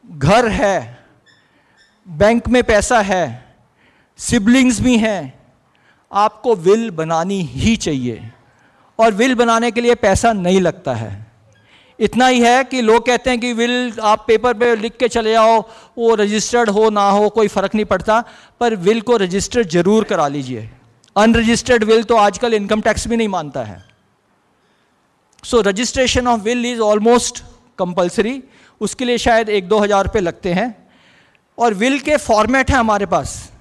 घर है, बैंक में पैसा है, सिबलिंग्स भी हैं, आपको विल बनानी ही चाहिए। और विल बनाने के लिए पैसा नहीं लगता है। इतना ही है कि लोग कहते हैं कि विल आप पेपर पे लिख के चले जाओ, वो रजिस्टर्ड हो ना हो कोई फ़र्क नहीं पड़ता, पर विल को रजिस्टर्ड जरूर करा लीजिए। अनरजिस्टर्ड विल तो आजकल इनकम टैक्स भी नहीं मानता है। सो registration of will is almost compulsory. उसके लिए शायद 1-2 हज़ार रुपये लगते हैं। और विल के फॉर्मेट हैं हमारे पास।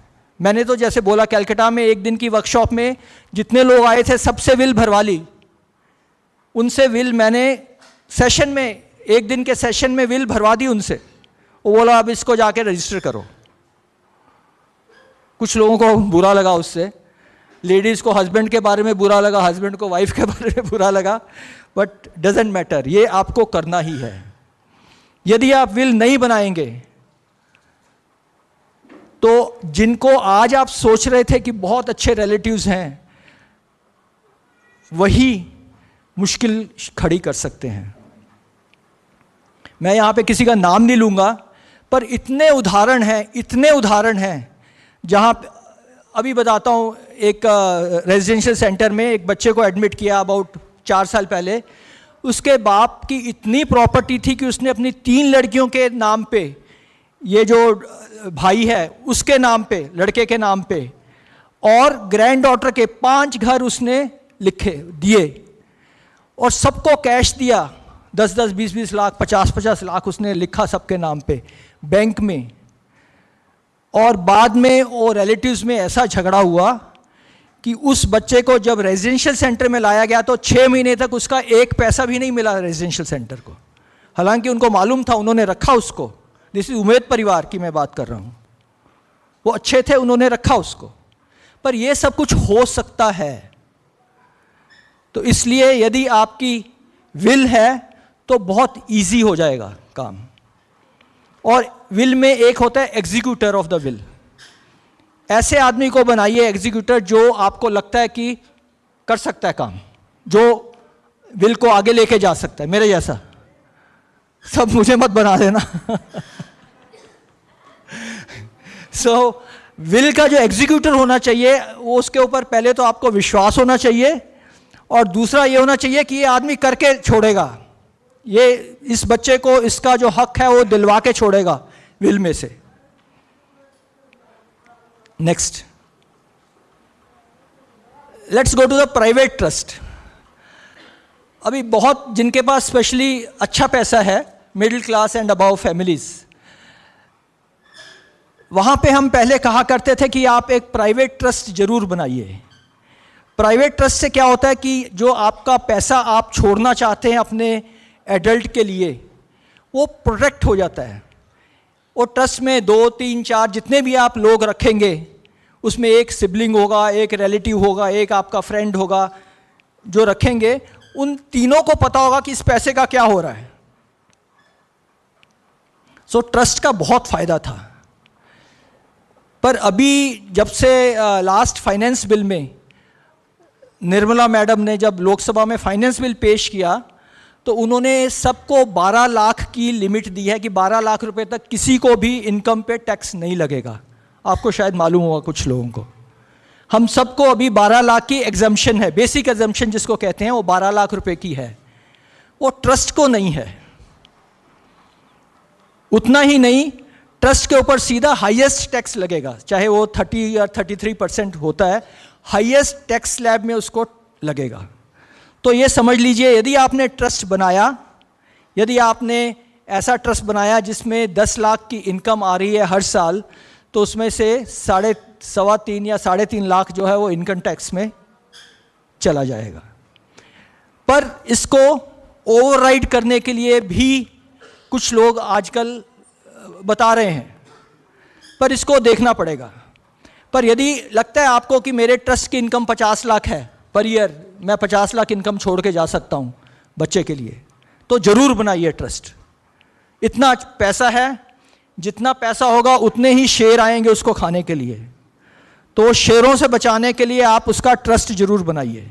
मैंने तो जैसे बोला, कलकत्ता में एक दिन की वर्कशॉप में जितने लोग आए थे सबसे विल भरवा ली। उनसे विल मैंने सेशन में, एक दिन के सेशन में विल भरवा दी उनसे। वो बोला अब इसको जाके रजिस्टर करो। कुछ लोगों को बुरा लगा उससे, लेडीज़ को हस्बैंड के बारे में बुरा लगा, हस्बैंड को वाइफ के बारे में बुरा लगा, बट डजेंट मैटर, ये आपको करना ही है। यदि आप विल नहीं बनाएंगे तो जिनको आज आप सोच रहे थे कि बहुत अच्छे रिलेटिव्स हैं, वही मुश्किल खड़ी कर सकते हैं। मैं यहां पे किसी का नाम नहीं लूंगा, पर इतने उदाहरण हैं जहां, अभी बताता हूं, एक रेजिडेंशियल सेंटर में एक बच्चे को एडमिट किया अबाउट 4 साल पहले। उसके बाप की इतनी प्रॉपर्टी थी कि उसने अपनी 3 लड़कियों के नाम पे, ये जो भाई है उसके नाम पे, लड़के के नाम पे, और ग्रैंड डॉटर के 5 घर उसने लिखे दिए, और सबको कैश दिया। 10-10, 20-20 लाख, 50-50 लाख उसने लिखा सबके नाम पे बैंक में। और बाद में वो रिलेटिव्स में ऐसा झगड़ा हुआ कि उस बच्चे को जब रेजिडेंशियल सेंटर में लाया गया तो 6 महीने तक उसका 1 पैसा भी नहीं मिला रेजिडेंशियल सेंटर को। हालांकि उनको मालूम था, उन्होंने रखा उसको। दिस इज उमेद परिवार की मैं बात कर रहा हूं। वो अच्छे थे, उन्होंने रखा उसको। पर ये सब कुछ हो सकता है। तो इसलिए यदि आपकी विल है तो बहुत इजी हो जाएगा काम। और विल में एक होता है एग्जीक्यूटर ऑफ द विल। ऐसे आदमी को बनाइए एग्जीक्यूटर जो आपको लगता है कि कर सकता है काम, जो विल को आगे लेके जा सकता है। मेरे जैसा, सब मुझे मत बना देना। सो विल का जो एग्जीक्यूटर होना चाहिए, वो उसके ऊपर पहले तो आपको विश्वास होना चाहिए, और दूसरा ये होना चाहिए कि ये आदमी करके छोड़ेगा। ये इस बच्चे को इसका जो हक है वो दिलवा के छोड़ेगा विल में से। Next, let's go to the private trust. अभी बहुत जिनके पास स्पेशली अच्छा पैसा है, middle class and above families, वहाँ पे हम पहले कहा करते थे कि आप एक प्राइवेट ट्रस्ट जरूर बनाइए। प्राइवेट ट्रस्ट से क्या होता है कि जो आपका पैसा आप छोड़ना चाहते हैं अपने एडल्ट के लिए, वो प्रोटेक्ट हो जाता है। वो ट्रस्ट में 2, 3, 4 जितने भी आप लोग रखेंगे, उसमें एक सिबलिंग होगा, एक रिलेटिव होगा, एक आपका फ्रेंड होगा, जो रखेंगे उन तीनों को पता होगा कि इस पैसे का क्या हो रहा है। सो ट्रस्ट का बहुत फायदा था। पर अभी जब से लास्ट फाइनेंस बिल में निर्मला मैडम ने जब लोकसभा में फाइनेंस बिल पेश किया, तो उन्होंने सबको 12 लाख की लिमिट दी है कि 12 लाख रुपए तक किसी को भी इनकम पे टैक्स नहीं लगेगा। आपको शायद मालूम होगा कुछ लोगों को, हम सबको अभी 12 लाख की एग्जम्पशन है, बेसिक एग्जम्पशन जिसको कहते हैं, वो 12 लाख रुपए की है। वो ट्रस्ट को नहीं है। उतना ही नहीं, ट्रस्ट के ऊपर सीधा हाईएस्ट टैक्स लगेगा, चाहे वो 30 या 33% होता है, हाईएस्ट टैक्स स्लैब में उसको लगेगा। तो ये समझ लीजिए, यदि आपने ट्रस्ट बनाया, यदि आपने ऐसा ट्रस्ट बनाया जिसमें 10 लाख की इनकम आ रही है हर साल, तो उसमें से 3.25 या 3.5 लाख जो है वो इनकम टैक्स में चला जाएगा। पर इसको ओवरराइड करने के लिए भी कुछ लोग आजकल बता रहे हैं, पर इसको देखना पड़ेगा। पर यदि लगता है आपको कि मेरे ट्रस्ट की इनकम 50 लाख है पर ईयर, मैं 50 लाख इनकम छोड़ के जा सकता हूँ बच्चे के लिए, तो ज़रूर बनाइए ट्रस्ट। इतना पैसा है, जितना पैसा होगा उतने ही शेर आएंगे उसको खाने के लिए, तो शेरों से बचाने के लिए आप उसका ट्रस्ट जरूर बनाइए।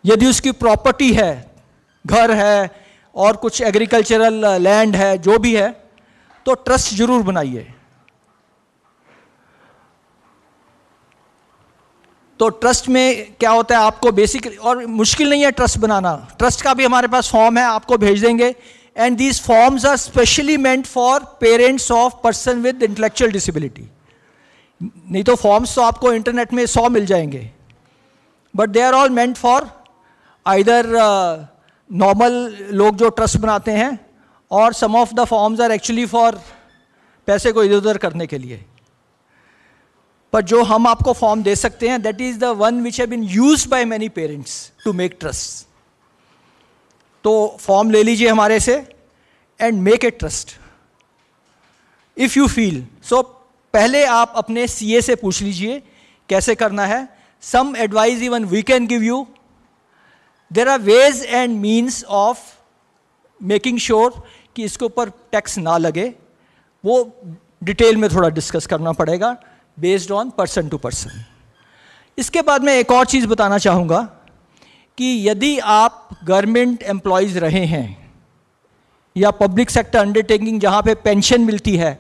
यदि उसकी प्रॉपर्टी है, घर है और कुछ एग्रीकल्चरल लैंड है, जो भी है, तो ट्रस्ट जरूर बनाइए। तो ट्रस्ट में क्या होता है, आपको बेसिक और मुश्किल नहीं है ट्रस्ट बनाना। ट्रस्ट का भी हमारे पास फॉर्म है, आपको भेज देंगे। And these forms are specially meant for parents of person with intellectual disability. नहीं तो फॉर्म्स तो आपको इंटरनेट में 100 मिल जाएंगे, but they are all meant for either normal लोग जो ट्रस्ट बनाते हैं, और some of the forms are actually for पैसे को इधर उधर करने के लिए। पर जो हम आपको फॉर्म दे सकते हैं, that is the one which have been used by many parents to make trust. तो फॉर्म ले लीजिए हमारे से and make a trust if you feel so. पहले आप अपने सीए से पूछ लीजिए कैसे करना है। Some advice even we can give you. There are ways and means of making sure कि इसके ऊपर टैक्स ना लगे। वो डिटेल में थोड़ा डिस्कस करना पड़ेगा based on person to person. इसके बाद मैं एक और चीज़ बताना चाहूँगा कि यदि आप गवर्नमेंट एम्प्लॉयज़ रहे हैं या पब्लिक सेक्टर अंडरटेकिंग जहाँ पे पेंशन मिलती है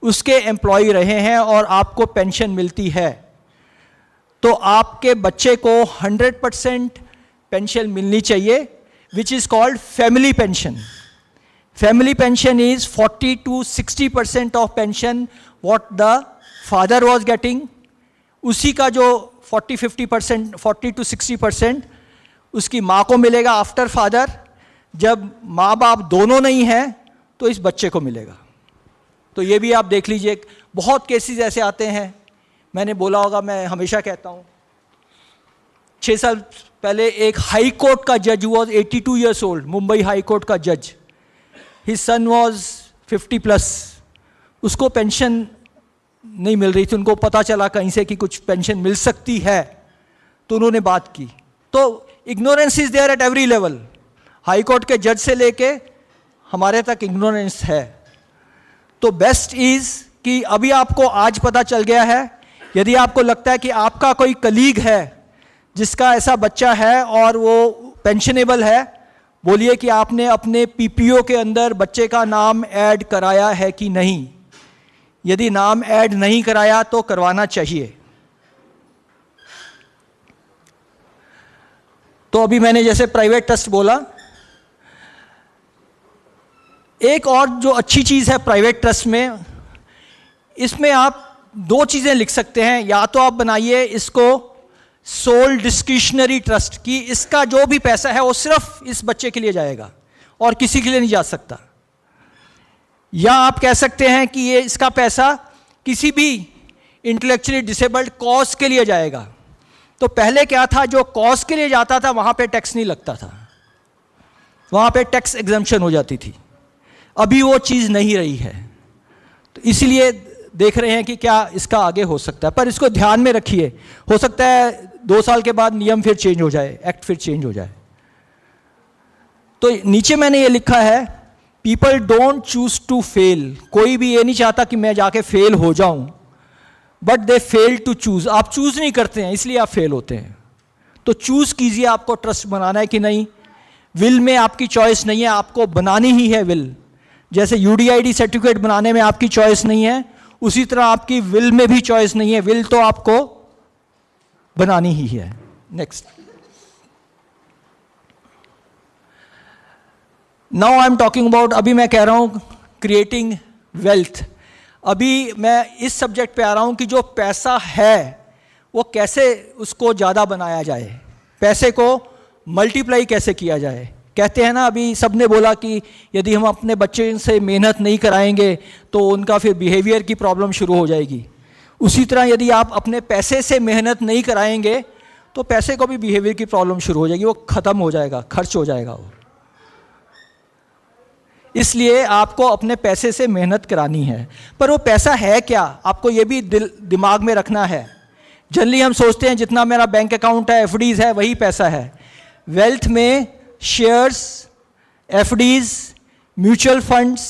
उसके एम्प्लॉय रहे हैं और आपको पेंशन मिलती है, तो आपके बच्चे को 100% पेंशन मिलनी चाहिए, which is called family pension. Family pension is 40 to 60% of pension what the father was getting, उसी का जो 40-50%, 40 to 60% उसकी माँ को मिलेगा आफ्टर फादर। जब माँ बाप दोनों नहीं हैं तो इस बच्चे को मिलेगा। तो ये भी आप देख लीजिए, बहुत केसेस ऐसे आते हैं। मैंने बोला होगा, मैं हमेशा कहता हूँ, 6 साल पहले एक हाई कोर्ट का जज was 82 years old, Mumbai high court का जज, हिज सन वॉज 50+, उसको पेंशन नहीं मिल रही थी। उनको पता चला कहीं से कि कुछ पेंशन मिल सकती है, तो उन्होंने बात की। तो ignorance is there at every level, high court के जज से लेके हमारे तक इग्नोरेंस है। तो बेस्ट इज कि अभी आपको आज पता चल गया है। यदि आपको लगता है कि आपका कोई कलीग है जिसका ऐसा बच्चा है और वो पेंशनेबल है, बोलिए कि आपने अपने पीपीओ के अंदर बच्चे का नाम ऐड कराया है कि नहीं। यदि नाम ऐड नहीं कराया तो करवाना चाहिए। तो अभी मैंने जैसे प्राइवेट ट्रस्ट बोला, एक और जो अच्छी चीज़ है प्राइवेट ट्रस्ट में, इसमें आप 2 चीज़ें लिख सकते हैं। या तो आप बनाइए इसको सोल डिस्क्रिशनरी ट्रस्ट, कि इसका जो भी पैसा है वो सिर्फ इस बच्चे के लिए जाएगा और किसी के लिए नहीं जा सकता। या आप कह सकते हैं कि ये इसका पैसा किसी भी इंटेलेक्चुअली डिसेबल्ड कॉज के लिए जाएगा। तो पहले क्या था, जो कॉज के लिए जाता था वहां पे टैक्स नहीं लगता था, वहां पे टैक्स एग्जम्पशन हो जाती थी। अभी वो चीज़ नहीं रही है, तो इसलिए देख रहे हैं कि क्या इसका आगे हो सकता है। पर इसको ध्यान में रखिए, हो सकता है 2 साल के बाद नियम फिर चेंज हो जाए, एक्ट फिर चेंज हो जाए। तो नीचे मैंने ये लिखा है, people don't choose to fail. कोई भी ये नहीं चाहता कि मैं जाके फेल हो जाऊं, but they fail to choose. आप चूज नहीं करते हैं इसलिए आप फेल होते हैं। तो चूज कीजिए, आपको ट्रस्ट बनाना है कि नहीं। विल में आपकी चॉइस नहीं है, आपको बनानी ही है विल। जैसे यूडीआईडी सर्टिफिकेट बनाने में आपकी चॉइस नहीं है, उसी तरह आपकी विल में भी चॉइस नहीं है। विल तो आपको बनानी ही है। Next, now I am talking about, अभी मैं कह रहा हूं क्रिएटिंग वेल्थ। अभी मैं इस सब्जेक्ट पे आ रहा हूं कि जो पैसा है वो कैसे उसको ज़्यादा बनाया जाए, पैसे को मल्टीप्लाई कैसे किया जाए। कहते हैं ना, अभी सबने बोला कि यदि हम अपने बच्चे से मेहनत नहीं कराएंगे तो उनका फिर बिहेवियर की प्रॉब्लम शुरू हो जाएगी। उसी तरह यदि आप अपने पैसे से मेहनत नहीं कराएंगे तो पैसे को भी बिहेवियर की प्रॉब्लम शुरू हो जाएगी, वो ख़त्म हो जाएगा, खर्च हो जाएगा वो। इसलिए आपको अपने पैसे से मेहनत करानी है। पर वो पैसा है क्या, आपको ये भी दिमाग में रखना है। जनरली हम सोचते हैं जितना मेरा बैंक अकाउंट है, एफडीज है, वही पैसा है। वेल्थ में shares, FDs, mutual funds,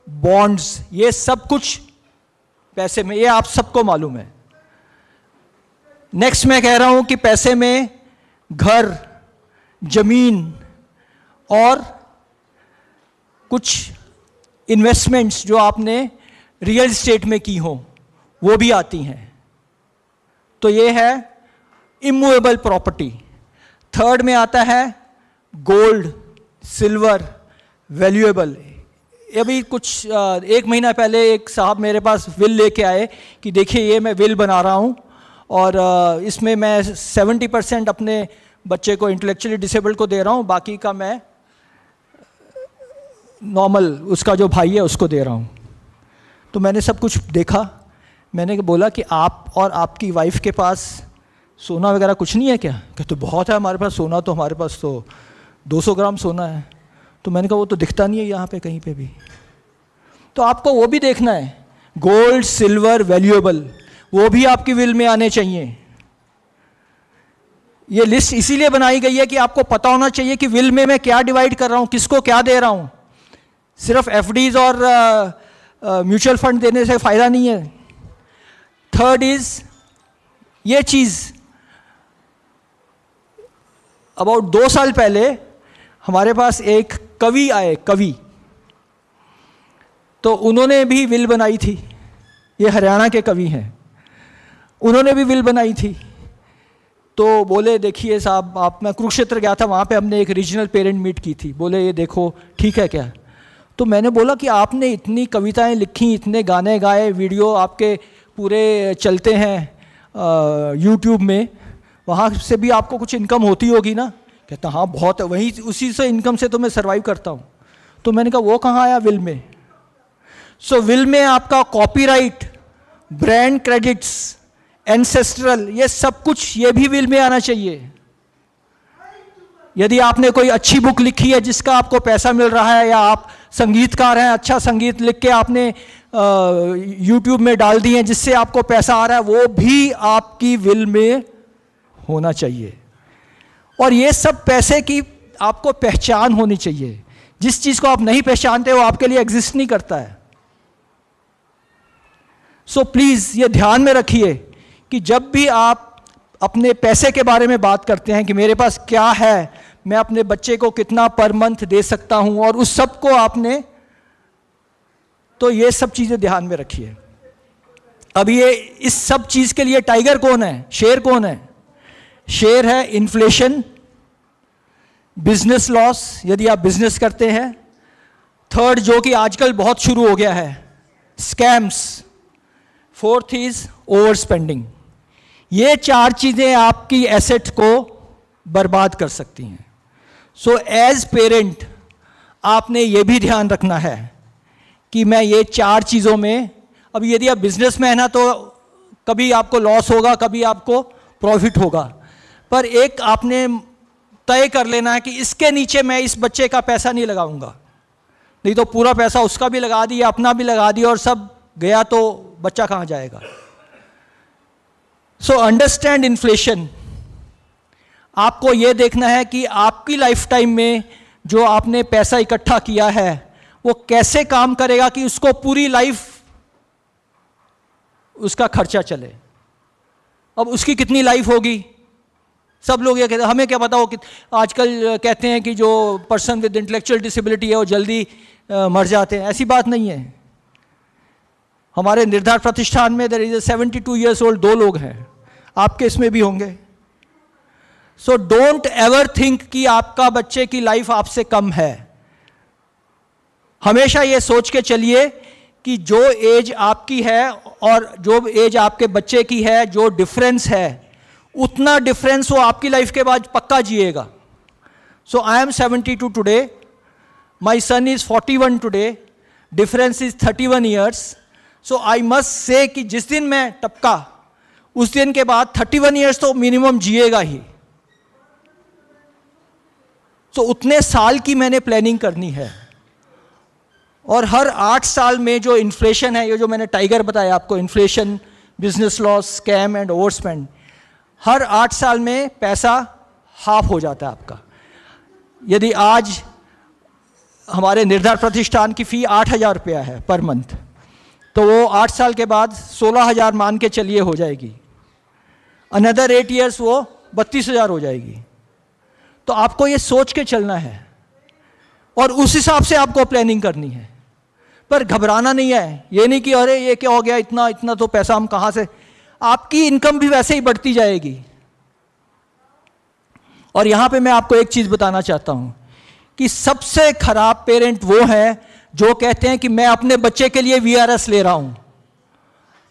bonds, ये सब कुछ पैसे में, ये आप सबको मालूम है। नेक्स्ट मैं कह रहा हूं कि पैसे में घर, जमीन और कुछ इन्वेस्टमेंट्स जो आपने रियल एस्टेट में की हो वो भी आती हैं। तो ये है इमूवेबल प्रॉपर्टी। थर्ड में आता है गोल्ड, सिल्वर, वैल्यूएबल। अभी कुछ 1 महीना पहले एक साहब मेरे पास विल लेके आए कि देखिए ये मैं विल बना रहा हूँ और इसमें मैं 70% अपने बच्चे को, इंटेलेक्चुअली डिसेबल्ड को दे रहा हूँ, बाकी का मैं नॉर्मल उसका जो भाई है उसको दे रहा हूँ। तो मैंने सब कुछ देखा, मैंने बोला कि आप और आपकी वाइफ के पास सोना वगैरह कुछ नहीं है क्या? कहते बहुत है हमारे पास सोना, तो हमारे पास तो 200 ग्राम सोना है। तो मैंने कहा वो तो दिखता नहीं है यहाँ पे कहीं पे भी। तो आपको वो भी देखना है, गोल्ड, सिल्वर, वैल्यूएबल, वो भी आपकी विल में आने चाहिए। ये लिस्ट इसीलिए बनाई गई है कि आपको पता होना चाहिए कि विल में मैं क्या डिवाइड कर रहा हूँ, किसको क्या दे रहा हूँ। सिर्फ एफडीज और म्यूचुअल फंड देने से फायदा नहीं है। थर्ड इज ये चीज, अबाउट 2 साल पहले हमारे पास एक कवि आए, कवि, तो उन्होंने भी विल बनाई थी। ये हरियाणा के कवि हैं, उन्होंने भी विल बनाई थी। तो बोले देखिए साहब, आप, मैं कुरुक्षेत्र गया था, वहाँ पे हमने एक रीजनल पेरेंट मीट की थी। बोले ये देखो ठीक है क्या? तो मैंने बोला कि आपने इतनी कविताएं लिखी, इतने गाने गाए, वीडियो आपके पूरे चलते हैं यूट्यूब में, वहाँ से भी आपको कुछ इनकम होती होगी ना? कहता हाँ बहुत है, वही उसी से इनकम से तो मैं सर्वाइव करता हूँ। तो मैंने कहा वो कहाँ आया विल में? सो विल में आपका कॉपीराइट, ब्रांड क्रेडिट्स, एंसेस्ट्रल, ये सब कुछ ये भी विल में आना चाहिए। यदि आपने कोई अच्छी बुक लिखी है जिसका आपको पैसा मिल रहा है, या आप संगीतकार हैं, अच्छा संगीत लिख के आपने यूट्यूब में डाल दिए हैं जिससे आपको पैसा आ रहा है, वो भी आपकी विल में होना चाहिए। और ये सब पैसे की आपको पहचान होनी चाहिए। जिस चीज़ को आप नहीं पहचानते वो आपके लिए एग्जिस्ट नहीं करता है। सो प्लीज़ ये ध्यान में रखिए कि जब भी आप अपने पैसे के बारे में बात करते हैं कि मेरे पास क्या है, मैं अपने बच्चे को कितना पर मंथ दे सकता हूं, और उस सब को आपने, तो ये सब चीज़ें ध्यान में रखिए। अब ये इस सब चीज़ के लिए टाइगर कौन है, शेर कौन है? शेर है इन्फ्लेशन, बिजनेस लॉस, यदि आप बिजनेस करते हैं। थर्ड, जो कि आजकल बहुत शुरू हो गया है, scams. Fourth is over spending. ये 4 चीज़ें आपकी एसेट को बर्बाद कर सकती हैं। सो एज पेरेंट आपने ये भी ध्यान रखना है कि मैं ये 4 चीज़ों में, अब यदि आप बिजनेसमैन हैं तो कभी आपको लॉस होगा, कभी आपको प्रॉफिट होगा, पर एक आपने तय कर लेना है कि इसके नीचे मैं इस बच्चे का पैसा नहीं लगाऊंगा, नहीं तो पूरा पैसा उसका भी लगा दिया, अपना भी लगा दिया और सब गया तो बच्चा कहाँ जाएगा। So understand inflation. आपको यह देखना है कि आपकी लाइफ टाइम में जो आपने पैसा इकट्ठा किया है वो कैसे काम करेगा कि उसको पूरी लाइफ उसका खर्चा चले। अब उसकी कितनी लाइफ होगी, सब लोग ये कहते हैं, हमें क्या पता हो कि आजकल कहते हैं कि जो पर्सन विद इंटेलेक्चुअल डिसेबिलिटी है वो जल्दी मर जाते हैं। ऐसी बात नहीं है। हमारे निर्धार प्रतिष्ठान में देयर इज 72 ईयर्स ओल्ड 2 लोग हैं, आपके इसमें भी होंगे। सो डोंट एवर थिंक कि आपका बच्चे की लाइफ आपसे कम है। हमेशा ये सोच के चलिए कि जो एज आपकी है और जो एज आपके बच्चे की है, जो डिफरेंस है, उतना डिफरेंस वो आपकी लाइफ के बाद पक्का जिएगा। So I am 72 today, my son is 41 today, difference is 31 years. So I must say कि जिस दिन मैं टपका उस दिन के बाद 31 ईयर्स तो मिनिमम जिएगा ही। तो उतने साल की मैंने प्लानिंग करनी है। और हर 8 साल में जो इन्फ्लेशन है, ये जो मैंने टाइगर बताया आपको, inflation, business loss, scam and overspend, हर 8 साल में पैसा हाफ हो जाता है आपका। यदि आज हमारे निर्धार प्रतिष्ठान की फ़ी 8,000 रुपया है पर मंथ, तो वो 8 साल के बाद 16,000 मान के चलिए हो जाएगी। अनदर 8 ईयर्स वो 32,000 हो जाएगी। तो आपको ये सोच के चलना है और उस हिसाब से आपको प्लानिंग करनी है, पर घबराना नहीं है। ये नहीं कि अरे ये क्या हो गया, इतना इतना तो पैसा हम कहाँ से। आपकी इनकम भी वैसे ही बढ़ती जाएगी। और यहां पे मैं आपको एक चीज बताना चाहता हूं कि सबसे खराब पेरेंट वो है जो कहते हैं कि मैं अपने बच्चे के लिए वीआरएस ले रहा हूं।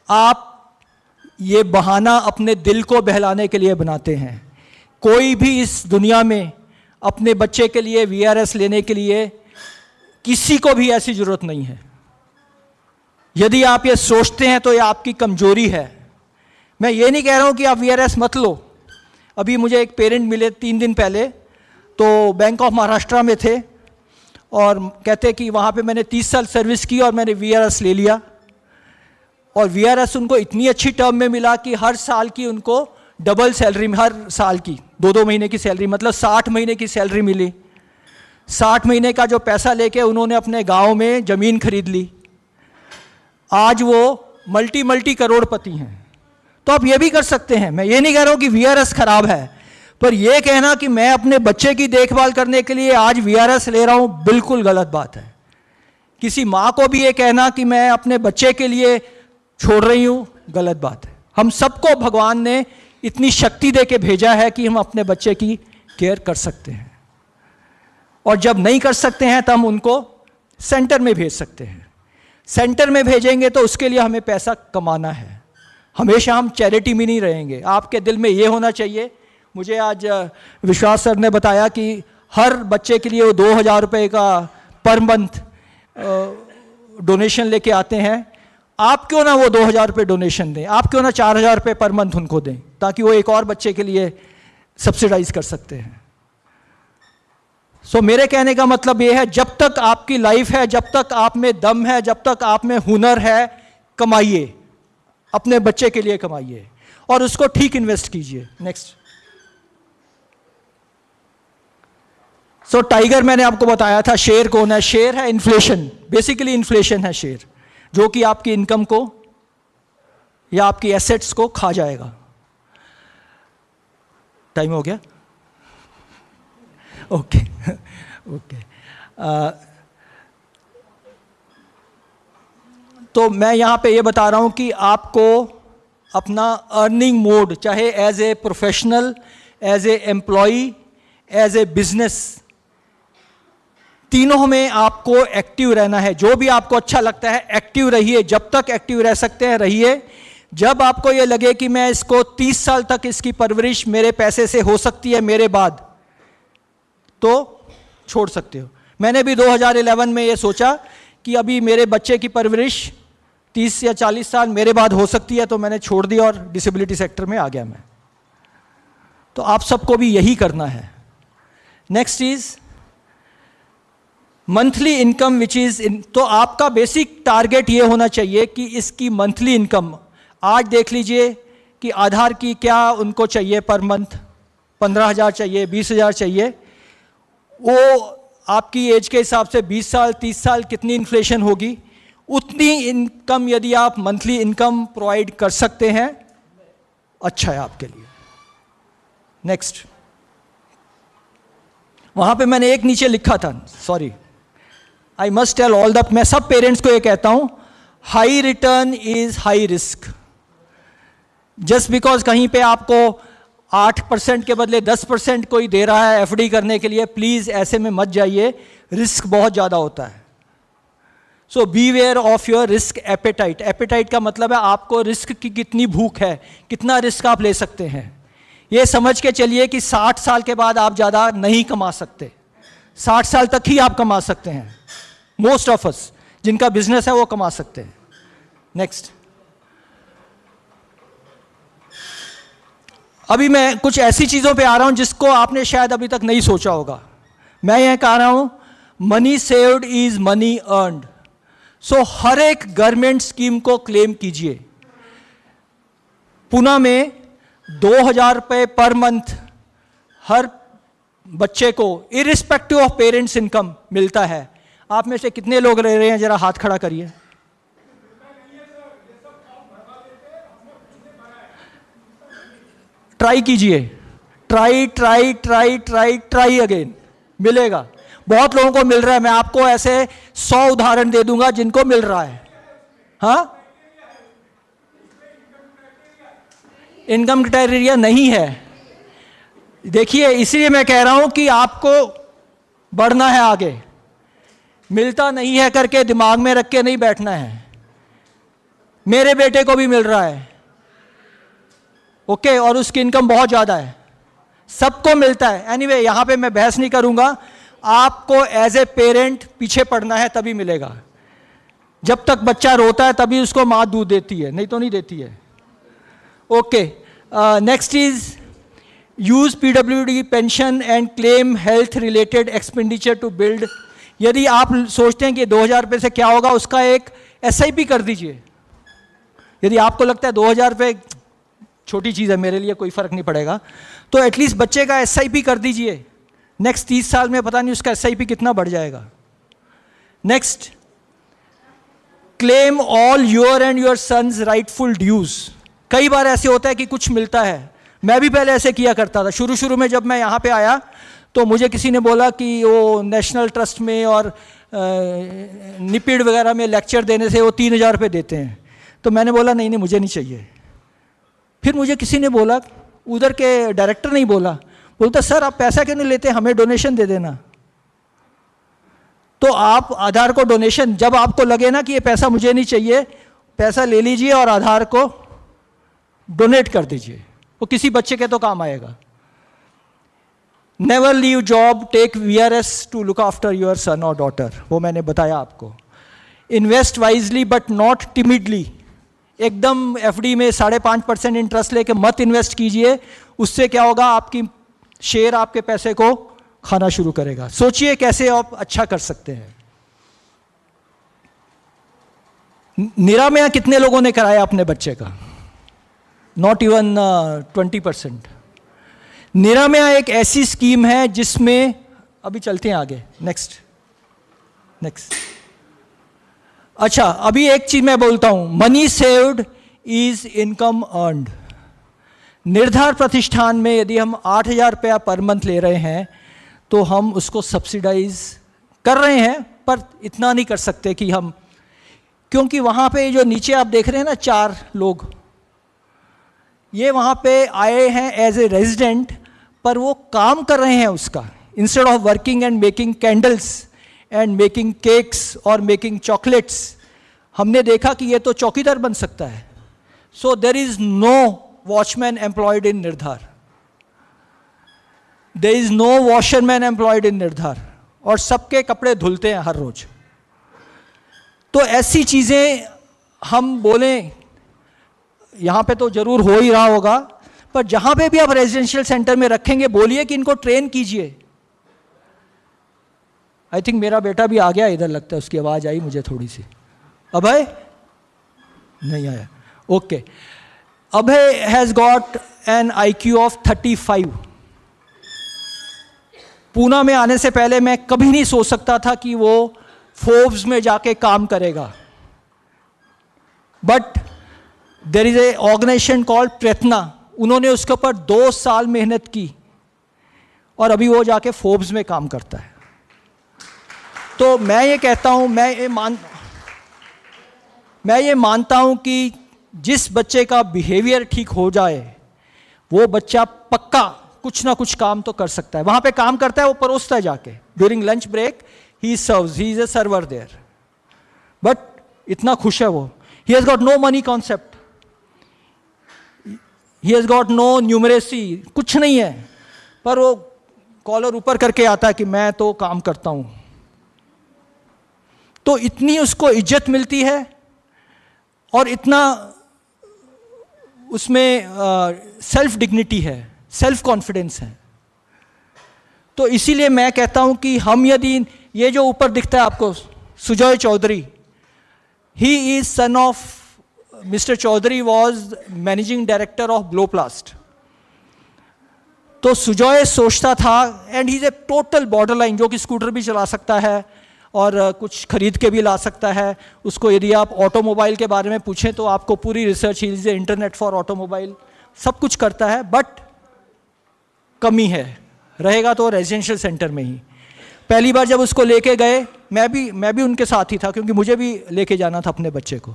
आप ये बहाना अपने दिल को बहलाने के लिए बनाते हैं। कोई भी इस दुनिया में अपने बच्चे के लिए वीआरएस लेने के लिए किसी को भी ऐसी जरूरत नहीं है। यदि आप ये सोचते हैं तो ये आपकी कमजोरी है। मैं ये नहीं कह रहा हूं कि आप वीआरएस मत लो। अभी मुझे एक पेरेंट मिले 3 दिन पहले, तो बैंक ऑफ महाराष्ट्र में थे और कहते कि वहाँ पे मैंने 30 साल सर्विस की और मैंने वीआरएस ले लिया। और वीआरएस उनको इतनी अच्छी टर्म में मिला कि हर साल की उनको डबल सैलरी, हर साल की 2-2 महीने की सैलरी, मतलब 60 महीने की सैलरी मिली। 60 महीने का जो पैसा लेके उन्होंने अपने गांव में ज़मीन खरीद ली। आज वो मल्टी करोड़पति हैं। तो आप ये भी कर सकते हैं। मैं ये नहीं कह रहा हूँ कि वीआरएस खराब है, पर यह कहना कि मैं अपने बच्चे की देखभाल करने के लिए आज वीआरएस ले रहा हूँ, बिल्कुल गलत बात है। किसी माँ को भी ये कहना कि मैं अपने बच्चे के लिए छोड़ रही हूँ, गलत बात है। हम सबको भगवान ने इतनी शक्ति दे के भेजा है कि हम अपने बच्चे की केयर कर सकते हैं। और जब नहीं कर सकते हैं तो हम उनको सेंटर में भेज सकते हैं। सेंटर में भेजेंगे तो उसके लिए हमें पैसा कमाना है। हमेशा हम चैरिटी में नहीं रहेंगे। आपके दिल में ये होना चाहिए। मुझे आज विश्वास सर ने बताया कि हर बच्चे के लिए वो 2,000 रुपये का पर मंथ डोनेशन लेके आते हैं। आप क्यों ना वो 2,000 रुपये डोनेशन दें, आप क्यों ना 4,000 रुपये पर मंथ उनको दें, ताकि वो एक और बच्चे के लिए सब्सिडाइज कर सकते हैं। सो मेरे कहने का मतलब ये है, जब तक आपकी लाइफ है, जब तक आप में दम है, जब तक आप में हुनर है, कमाइए, अपने बच्चे के लिए कमाइए और उसको ठीक इन्वेस्ट कीजिए। नेक्स्ट। सो टाइगर मैंने आपको बताया था, शेर कौन है? शेर है इन्फ्लेशन। बेसिकली इन्फ्लेशन है शेर, जो कि आपकी इनकम को या आपकी एसेट्स को खा जाएगा। टाइम हो गया? Okay okay. तो मैं यहाँ पे ये बता रहा हूँ कि आपको अपना अर्निंग मोड, चाहे as a professional, as a employee, as a business, तीनों में आपको एक्टिव रहना है। जो भी आपको अच्छा लगता है एक्टिव रहिए, जब तक एक्टिव रह सकते हैं रहिए। जब आपको ये लगे कि मैं इसको 30 साल तक इसकी परवरिश मेरे पैसे से हो सकती है मेरे बाद, तो छोड़ सकते हो। मैंने भी 2011 में ये सोचा कि अभी मेरे बच्चे की परवरिश 30 या 40 साल मेरे बाद हो सकती है, तो मैंने छोड़ दिया और डिसेबिलिटी सेक्टर में आ गया मैं। तो आप सबको भी यही करना है। Next is monthly income which is तो आपका बेसिक टारगेट ये होना चाहिए कि इसकी मंथली इनकम, आज देख लीजिए कि आधार की क्या उनको चाहिए पर मंथ, 15,000 चाहिए, 20,000 चाहिए, वो आपकी एज के हिसाब से 20 साल 30 साल कितनी इन्फ्लेशन होगी, उतनी इनकम यदि आप मंथली इनकम प्रोवाइड कर सकते हैं, अच्छा है आपके लिए। नेक्स्ट, वहां पे मैंने एक नीचे लिखा था, sorry, I must tell all the, मैं सब पेरेंट्स को ये कहता हूं, high return is high risk. Just because कहीं पे आपको 8% के बदले 10% कोई दे रहा है एफडी करने के लिए, प्लीज ऐसे में मत जाइए, रिस्क बहुत ज्यादा होता है। So beware of your risk appetite. Appetite का मतलब है आपको रिस्क की कितनी भूख है, कितना रिस्क आप ले सकते हैं। ये समझ के चलिए कि 60 साल के बाद आप ज्यादा नहीं कमा सकते, 60 साल तक ही आप कमा सकते हैं। मोस्ट ऑफ अस जिनका बिजनेस है वो कमा सकते हैं। नेक्स्ट, अभी मैं कुछ ऐसी चीजों पे आ रहा हूं जिसको आपने शायद अभी तक नहीं सोचा होगा। मैं यह कह रहा हूं, money saved is money earned. So हर एक गवर्नमेंट स्कीम को क्लेम कीजिए। पुणे में 2,000 रुपये पर मंथ हर बच्चे को इरिस्पेक्टिव ऑफ पेरेंट्स इनकम मिलता है। आप में से कितने लोग रह रहे हैं, जरा हाथ खड़ा करिए। ट्राई कीजिए, try try try try try again, मिलेगा। बहुत लोगों को मिल रहा है, मैं आपको ऐसे 100 उदाहरण दे दूंगा जिनको मिल रहा है। हाँ, इनकम क्राइटेरिया नहीं है। देखिए, इसलिए मैं कह रहा हूं कि आपको बढ़ना है आगे, मिलता नहीं है करके दिमाग में रख के नहीं बैठना है। मेरे बेटे को भी मिल रहा है, ओके, और उसकी इनकम बहुत ज्यादा है, सबको मिलता है। एनीवे, यहां पे मैं बहस नहीं करूंगा। आपको एज ए पेरेंट पीछे पड़ना है, तभी मिलेगा। जब तक बच्चा रोता है तभी उसको मां दूध देती है, नहीं तो नहीं देती है। Okay, next is use PWD pension and claim health related expenditure to build. यदि आप सोचते हैं कि 2,000 रुपये से क्या होगा, उसका एक SIP कर दीजिए। यदि आपको लगता है 2,000 रुपये छोटी चीज़ है, मेरे लिए कोई फर्क नहीं पड़ेगा, तो एटलीस्ट बच्चे का SIP कर दीजिए। नेक्स्ट 30 साल में पता नहीं उसका SIP कितना बढ़ जाएगा। Next, claim all your and your sons rightful dues. कई बार ऐसे होता है कि कुछ मिलता है, मैं भी पहले ऐसे किया करता था। शुरू शुरू में जब मैं यहाँ पे आया तो मुझे किसी ने बोला कि वो नेशनल ट्रस्ट में और निपिड वगैरह में लेक्चर देने से वो 3,000 रुपये देते हैं। तो मैंने बोला नहीं नहीं, मुझे नहीं चाहिए। फिर मुझे किसी ने बोला, उधर के डायरेक्टर नहीं बोला, बोलता सर आप पैसा क्यों नहीं लेते, हमें डोनेशन दे देना। तो आप आधार को डोनेशन, जब आपको लगे ना कि ये पैसा मुझे नहीं चाहिए, पैसा ले लीजिए और आधार को डोनेट कर दीजिए, वो किसी बच्चे के तो काम आएगा। Never leave job, take VRS to look after your son और डॉटर, वो मैंने बताया आपको। Invest wisely but not timidly. एकदम FD में 5.5% इंटरेस्ट लेके मत इन्वेस्ट कीजिए, उससे क्या होगा, आपकी शेयर आपके पैसे को खाना शुरू करेगा। सोचिए कैसे आप अच्छा कर सकते हैं। निरामया कितने लोगों ने कराया अपने बच्चे का? Not even 20%। निरामया एक ऐसी स्कीम है जिसमें, अभी चलते हैं आगे, नेक्स्ट। अच्छा, अभी एक चीज मैं बोलता हूं, money saved is income earned. निर्धार प्रतिष्ठान में यदि हम 8,000 रुपया पर मंथ ले रहे हैं तो हम उसको सब्सिडाइज कर रहे हैं, पर इतना नहीं कर सकते कि हम, क्योंकि वहां पे जो नीचे आप देख रहे हैं ना 4 लोग, ये वहां पे आए हैं एज ए रेजिडेंट, पर वो काम कर रहे हैं उसका। Instead of working and making candles and making cakes और मेकिंग चॉकलेट्स, हमने देखा कि ये तो चौकीदार बन सकता है। So there is no watchman employed in Nirdhar. There is no washerman employed in Nirdhar. और सबके कपड़े धुलते हैं हर रोज. तो ऐसी चीज़ें हम बोलें, यहाँ पे तो जरूर हो ही रहा होगा, पर जहाँ पे भी आप रेजिडेंशियल सेंटर में रखेंगे बोलिए कि इनको ट्रेन कीजिए. आई थिंक मेरा बेटा भी आ गया इधर, लगता है उसकी आवाज़ आई मुझे थोड़ी सी. अभय नहीं आया. Okay. Abhay has got an IQ of 35. Poona में आने से पहले मैं कभी नहीं सोच सकता था कि वो फोर्ब्स में जाके काम करेगा. But there is a organisation called Prayatna, उन्होंने उसके ऊपर 2 साल मेहनत की और अभी वो जाके फोर्ब्स में काम करता है. तो मैं ये कहता हूँ, मैं ये मानता हूँ कि जिस बच्चे का बिहेवियर ठीक हो जाए वो बच्चा पक्का कुछ ना कुछ काम तो कर सकता है. वहाँ पे काम करता है, वो परोसता है जाके. During lunch break he serves, he is a server there. But इतना खुश है वो. He has got no money concept, he has got no numeracy, कुछ नहीं है, पर वो कॉलर ऊपर करके आता है कि मैं तो काम करता हूँ. तो इतनी उसको इज्जत मिलती है और इतना उसमें सेल्फ डिग्निटी है, सेल्फ कॉन्फिडेंस है. तो इसीलिए मैं कहता हूं कि हम यदि ये जो ऊपर दिखता है आपको Sujoy Chaudhary, he is son of mister Chaudhary was managing director of Gloplast. तो सुजॉय सोचता था, and he is a total borderline, जो कि स्कूटर भी चला सकता है और कुछ खरीद के भी ला सकता है. उसको यदि आप ऑटोमोबाइल के बारे में पूछें तो आपको पूरी research, he is A internet for automobile, सब कुछ करता है. बट कमी है, रहेगा तो रेजिडेंशियल सेंटर में ही. पहली बार जब उसको लेके गए, मैं भी उनके साथ ही था, क्योंकि मुझे भी लेके जाना था अपने बच्चे को.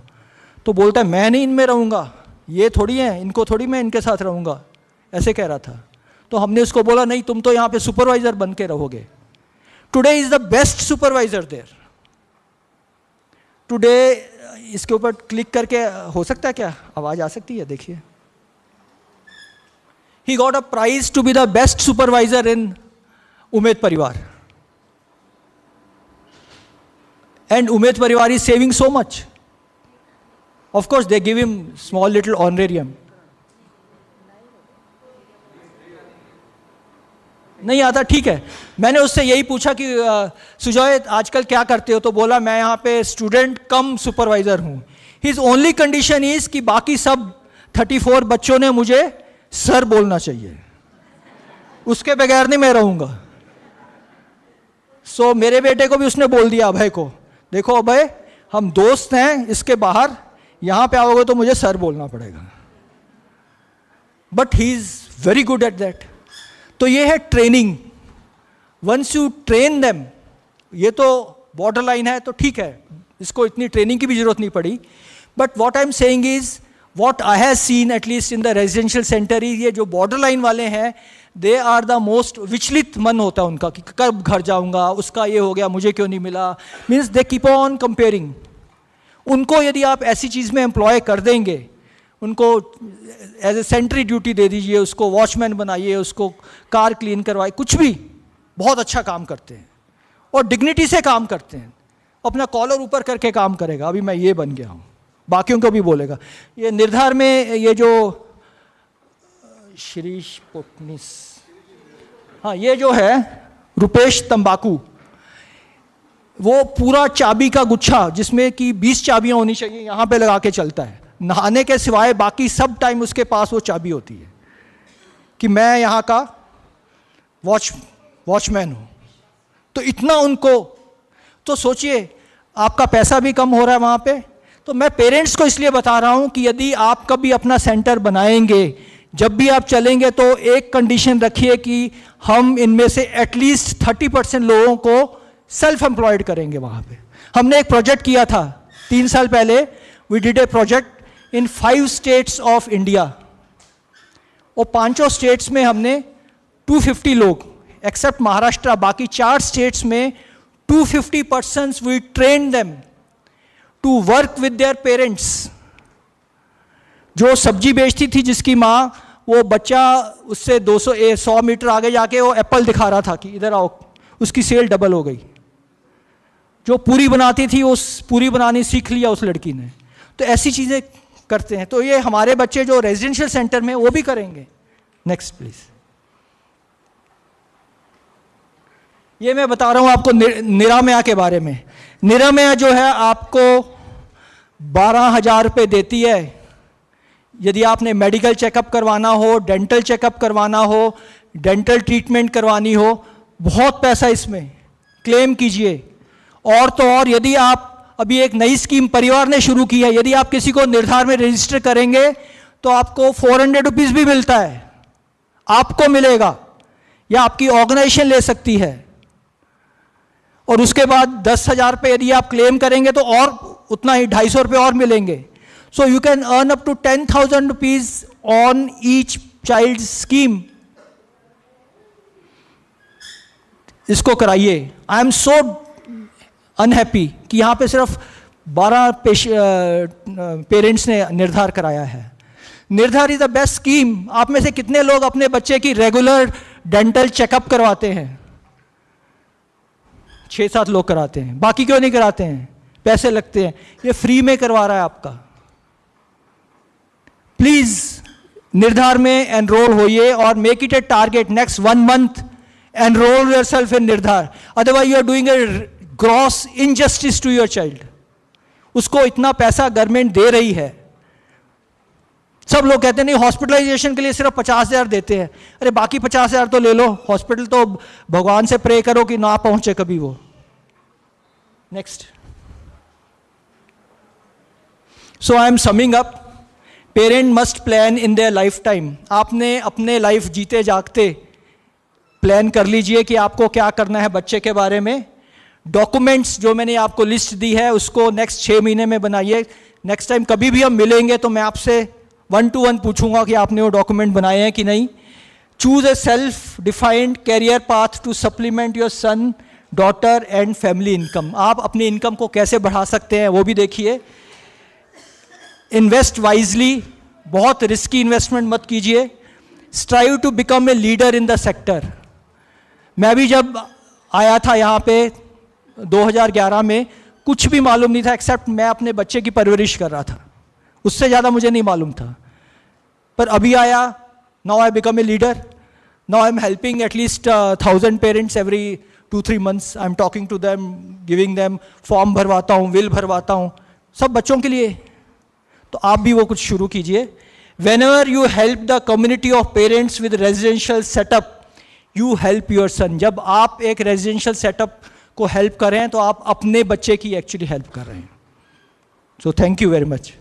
तो बोलता है मैं नहीं इनमें रहूँगा, ये थोड़ी है, इनको थोड़ी मैं इनके साथ रहूँगा, ऐसे कह रहा था. तो हमने उसको बोला नहीं, तुम तो यहाँ पे सुपरवाइजर बन के रहोगे. Today is the best supervisor there. Today इसके ऊपर क्लिक करके हो सकता है क्या, आवाज़ आ सकती है, देखिए. He got a prize to be the best supervisor in Umed Parivar. And Umed Parivar is saving so much. Of course, they give him small little honorarium. नहीं आता, ठीक है. मैंने उससे यही पूछा कि सुजॉय आजकल क्या करते हो, तो बोला मैं यहाँ पे स्टूडेंट कम सुपरवाइजर हूँ. His only condition is कि बाकी सब 34 बच्चों ने मुझे सर बोलना चाहिए, उसके बगैर नहीं मैं रहूंगा. सो मेरे बेटे को भी उसने बोल दिया, अभय को, देखो अभय हम दोस्त हैं, इसके बाहर यहां पे आओगे तो मुझे सर बोलना पड़ेगा. But he is very good at that. तो ये है training. Once you train them, ये तो बॉर्डर लाइन है तो ठीक है, इसको इतनी ट्रेनिंग की भी जरूरत नहीं पड़ी. But what I am saying is, what I have seen at least in the residential center is, ये जो border line वाले हैं, they are the most विचलित मन होता है उनका कि कब घर जाऊंगा, उसका ये हो गया, मुझे क्यों नहीं मिला. Means they keep on comparing. उनको यदि आप ऐसी चीज़ में एम्प्लॉय कर देंगे, उनको एज ए सेंट्री ड्यूटी दे दीजिए, उसको वॉचमैन बनाइए, उसको कार क्लीन करवाइए, कुछ भी, बहुत अच्छा काम करते हैं और डिग्निटी से काम करते हैं. अपना कॉलर ऊपर करके काम करेगा, अभी मैं ये बन गया हूँ, बाकियों को भी बोलेगा. ये निर्धार में ये जो शिरीष पोटनिस, हाँ, ये जो है रुपेश तंबाकू, वो पूरा चाबी का गुच्छा जिसमें कि 20 चाबियां होनी चाहिए, यहाँ पे लगा के चलता है. नहाने के सिवाय बाकी सब टाइम उसके पास वो चाबी होती है कि मैं यहाँ का वॉचमैन हूँ. तो इतना उनको, तो सोचिए आपका पैसा भी कम हो रहा है वहाँ पे. तो मैं पेरेंट्स को इसलिए बता रहा हूँ कि यदि आप कभी अपना सेंटर बनाएंगे, जब भी आप चलेंगे, तो एक कंडीशन रखिए कि हम इनमें से एटलीस्ट 30% लोगों को सेल्फ एम्प्लॉयड करेंगे वहाँ पे. हमने एक प्रोजेक्ट किया था 3 साल पहले. We did a project in 5 states of India, और 5 स्टेट्स में हमने 250 लोग, एक्सेप्ट महाराष्ट्र, बाकी 4 स्टेट्स में 250 persons we train them to work with their parents, जो सब्जी बेचती थी जिसकी माँ, वो बच्चा उससे 100 मीटर आगे जाके वो एप्पल दिखा रहा था कि इधर आओ, उसकी सेल डबल हो गई। जो पूरी बनाती थी उस पूरी बनानी सीख लिया उस लड़की ने। तो ऐसी चीज़ें करते हैं। तो ये हमारे बच्चे जो रेजिडेंशियल सेंटर में वो भी करेंगे। Next please. ये मैं बता रहा हूं आपको निरामया के बारे में। निरामया जो है आपको 12,000 रुपये देती है यदि आपने मेडिकल चेकअप करवाना हो, डेंटल चेकअप करवाना हो, डेंटल ट्रीटमेंट करवानी हो। बहुत पैसा इसमें, क्लेम कीजिए। और तो और यदि आप अभी एक नई स्कीम परिवार ने शुरू की है, यदि आप किसी को निर्धार में रजिस्टर करेंगे तो आपको 400 रुपीज़ भी मिलता है, आपको मिलेगा, या आपकी ऑर्गेनाइजेशन ले सकती है। और उसके बाद 10,000 रुपये यदि आप क्लेम करेंगे तो और उतना ही 250 रुपये और मिलेंगे। So you can earn up to 10,000 rupees on each child scheme. इसको कराइए। आई एम सो अनहैप्पी कि यहाँ पे सिर्फ 12 पेरेंट्स ने निर्धार कराया है। निर्धार इज द बेस्ट स्कीम। आप में से कितने लोग अपने बच्चे की रेगुलर डेंटल चेकअप करवाते हैं? 6-7 लोग कराते हैं। बाकी क्यों नहीं कराते हैं? पैसे लगते हैं। ये फ्री में करवा रहा है आपका। प्लीज निर्धार में एनरोल होइए और make it a target. Next 1 month enrol yourself in Nirdhar, otherwise you are doing a gross injustice to your child. उसको इतना पैसा गवर्नमेंट दे रही है। सब लोग कहते हैं नहीं, हॉस्पिटलाइजेशन के लिए सिर्फ 50,000 देते हैं। अरे बाकी 50,000 तो ले लो। हॉस्पिटल तो भगवान से प्रे करो कि ना पहुंचे कभी वो। Next. So I M summing up. Parent must plan in their life time. आपने अपने लाइफ जीते जागते प्लान कर लीजिए कि आपको क्या करना है बच्चे के बारे में। डॉक्यूमेंट्स जो मैंने आपको लिस्ट दी है उसको नेक्स्ट 6 महीने में बनाइए। नेक्स्ट टाइम कभी भी हम मिलेंगे तो मैं आपसे 1 to 1 पूछूंगा कि आपने वो डॉक्यूमेंट बनाए हैं कि नहीं। Choose a self defined career path to supplement your son, daughter and family income. आप अपनी इनकम को कैसे बढ़ा सकते हैं वो भी देखिए। इन्वेस्ट वाइजली, बहुत रिस्की इन्वेस्टमेंट मत कीजिए। Strive to become a leader in the sector. मैं भी जब आया था यहाँ पे 2011 में, कुछ भी मालूम नहीं था एक्सेप्ट मैं अपने बच्चे की परवरिश कर रहा था। उससे ज़्यादा मुझे नहीं मालूम था। पर अभी आया, now I become a leader. Now I am helping at least 1,000 parents every 2-3 months। I am talking to them, giving them, form भरवाता हूँ, विल भरवाता हूँ, सब बच्चों के लिए। तो आप भी वो कुछ शुरू कीजिए। Whenever you help the community of parents with residential setup, you help your son। जब आप एक residential setup को हेल्प कर रहे हैं तो आप अपने बच्चे की एक्चुअली हेल्प कर रहे हैं। So thank you very much।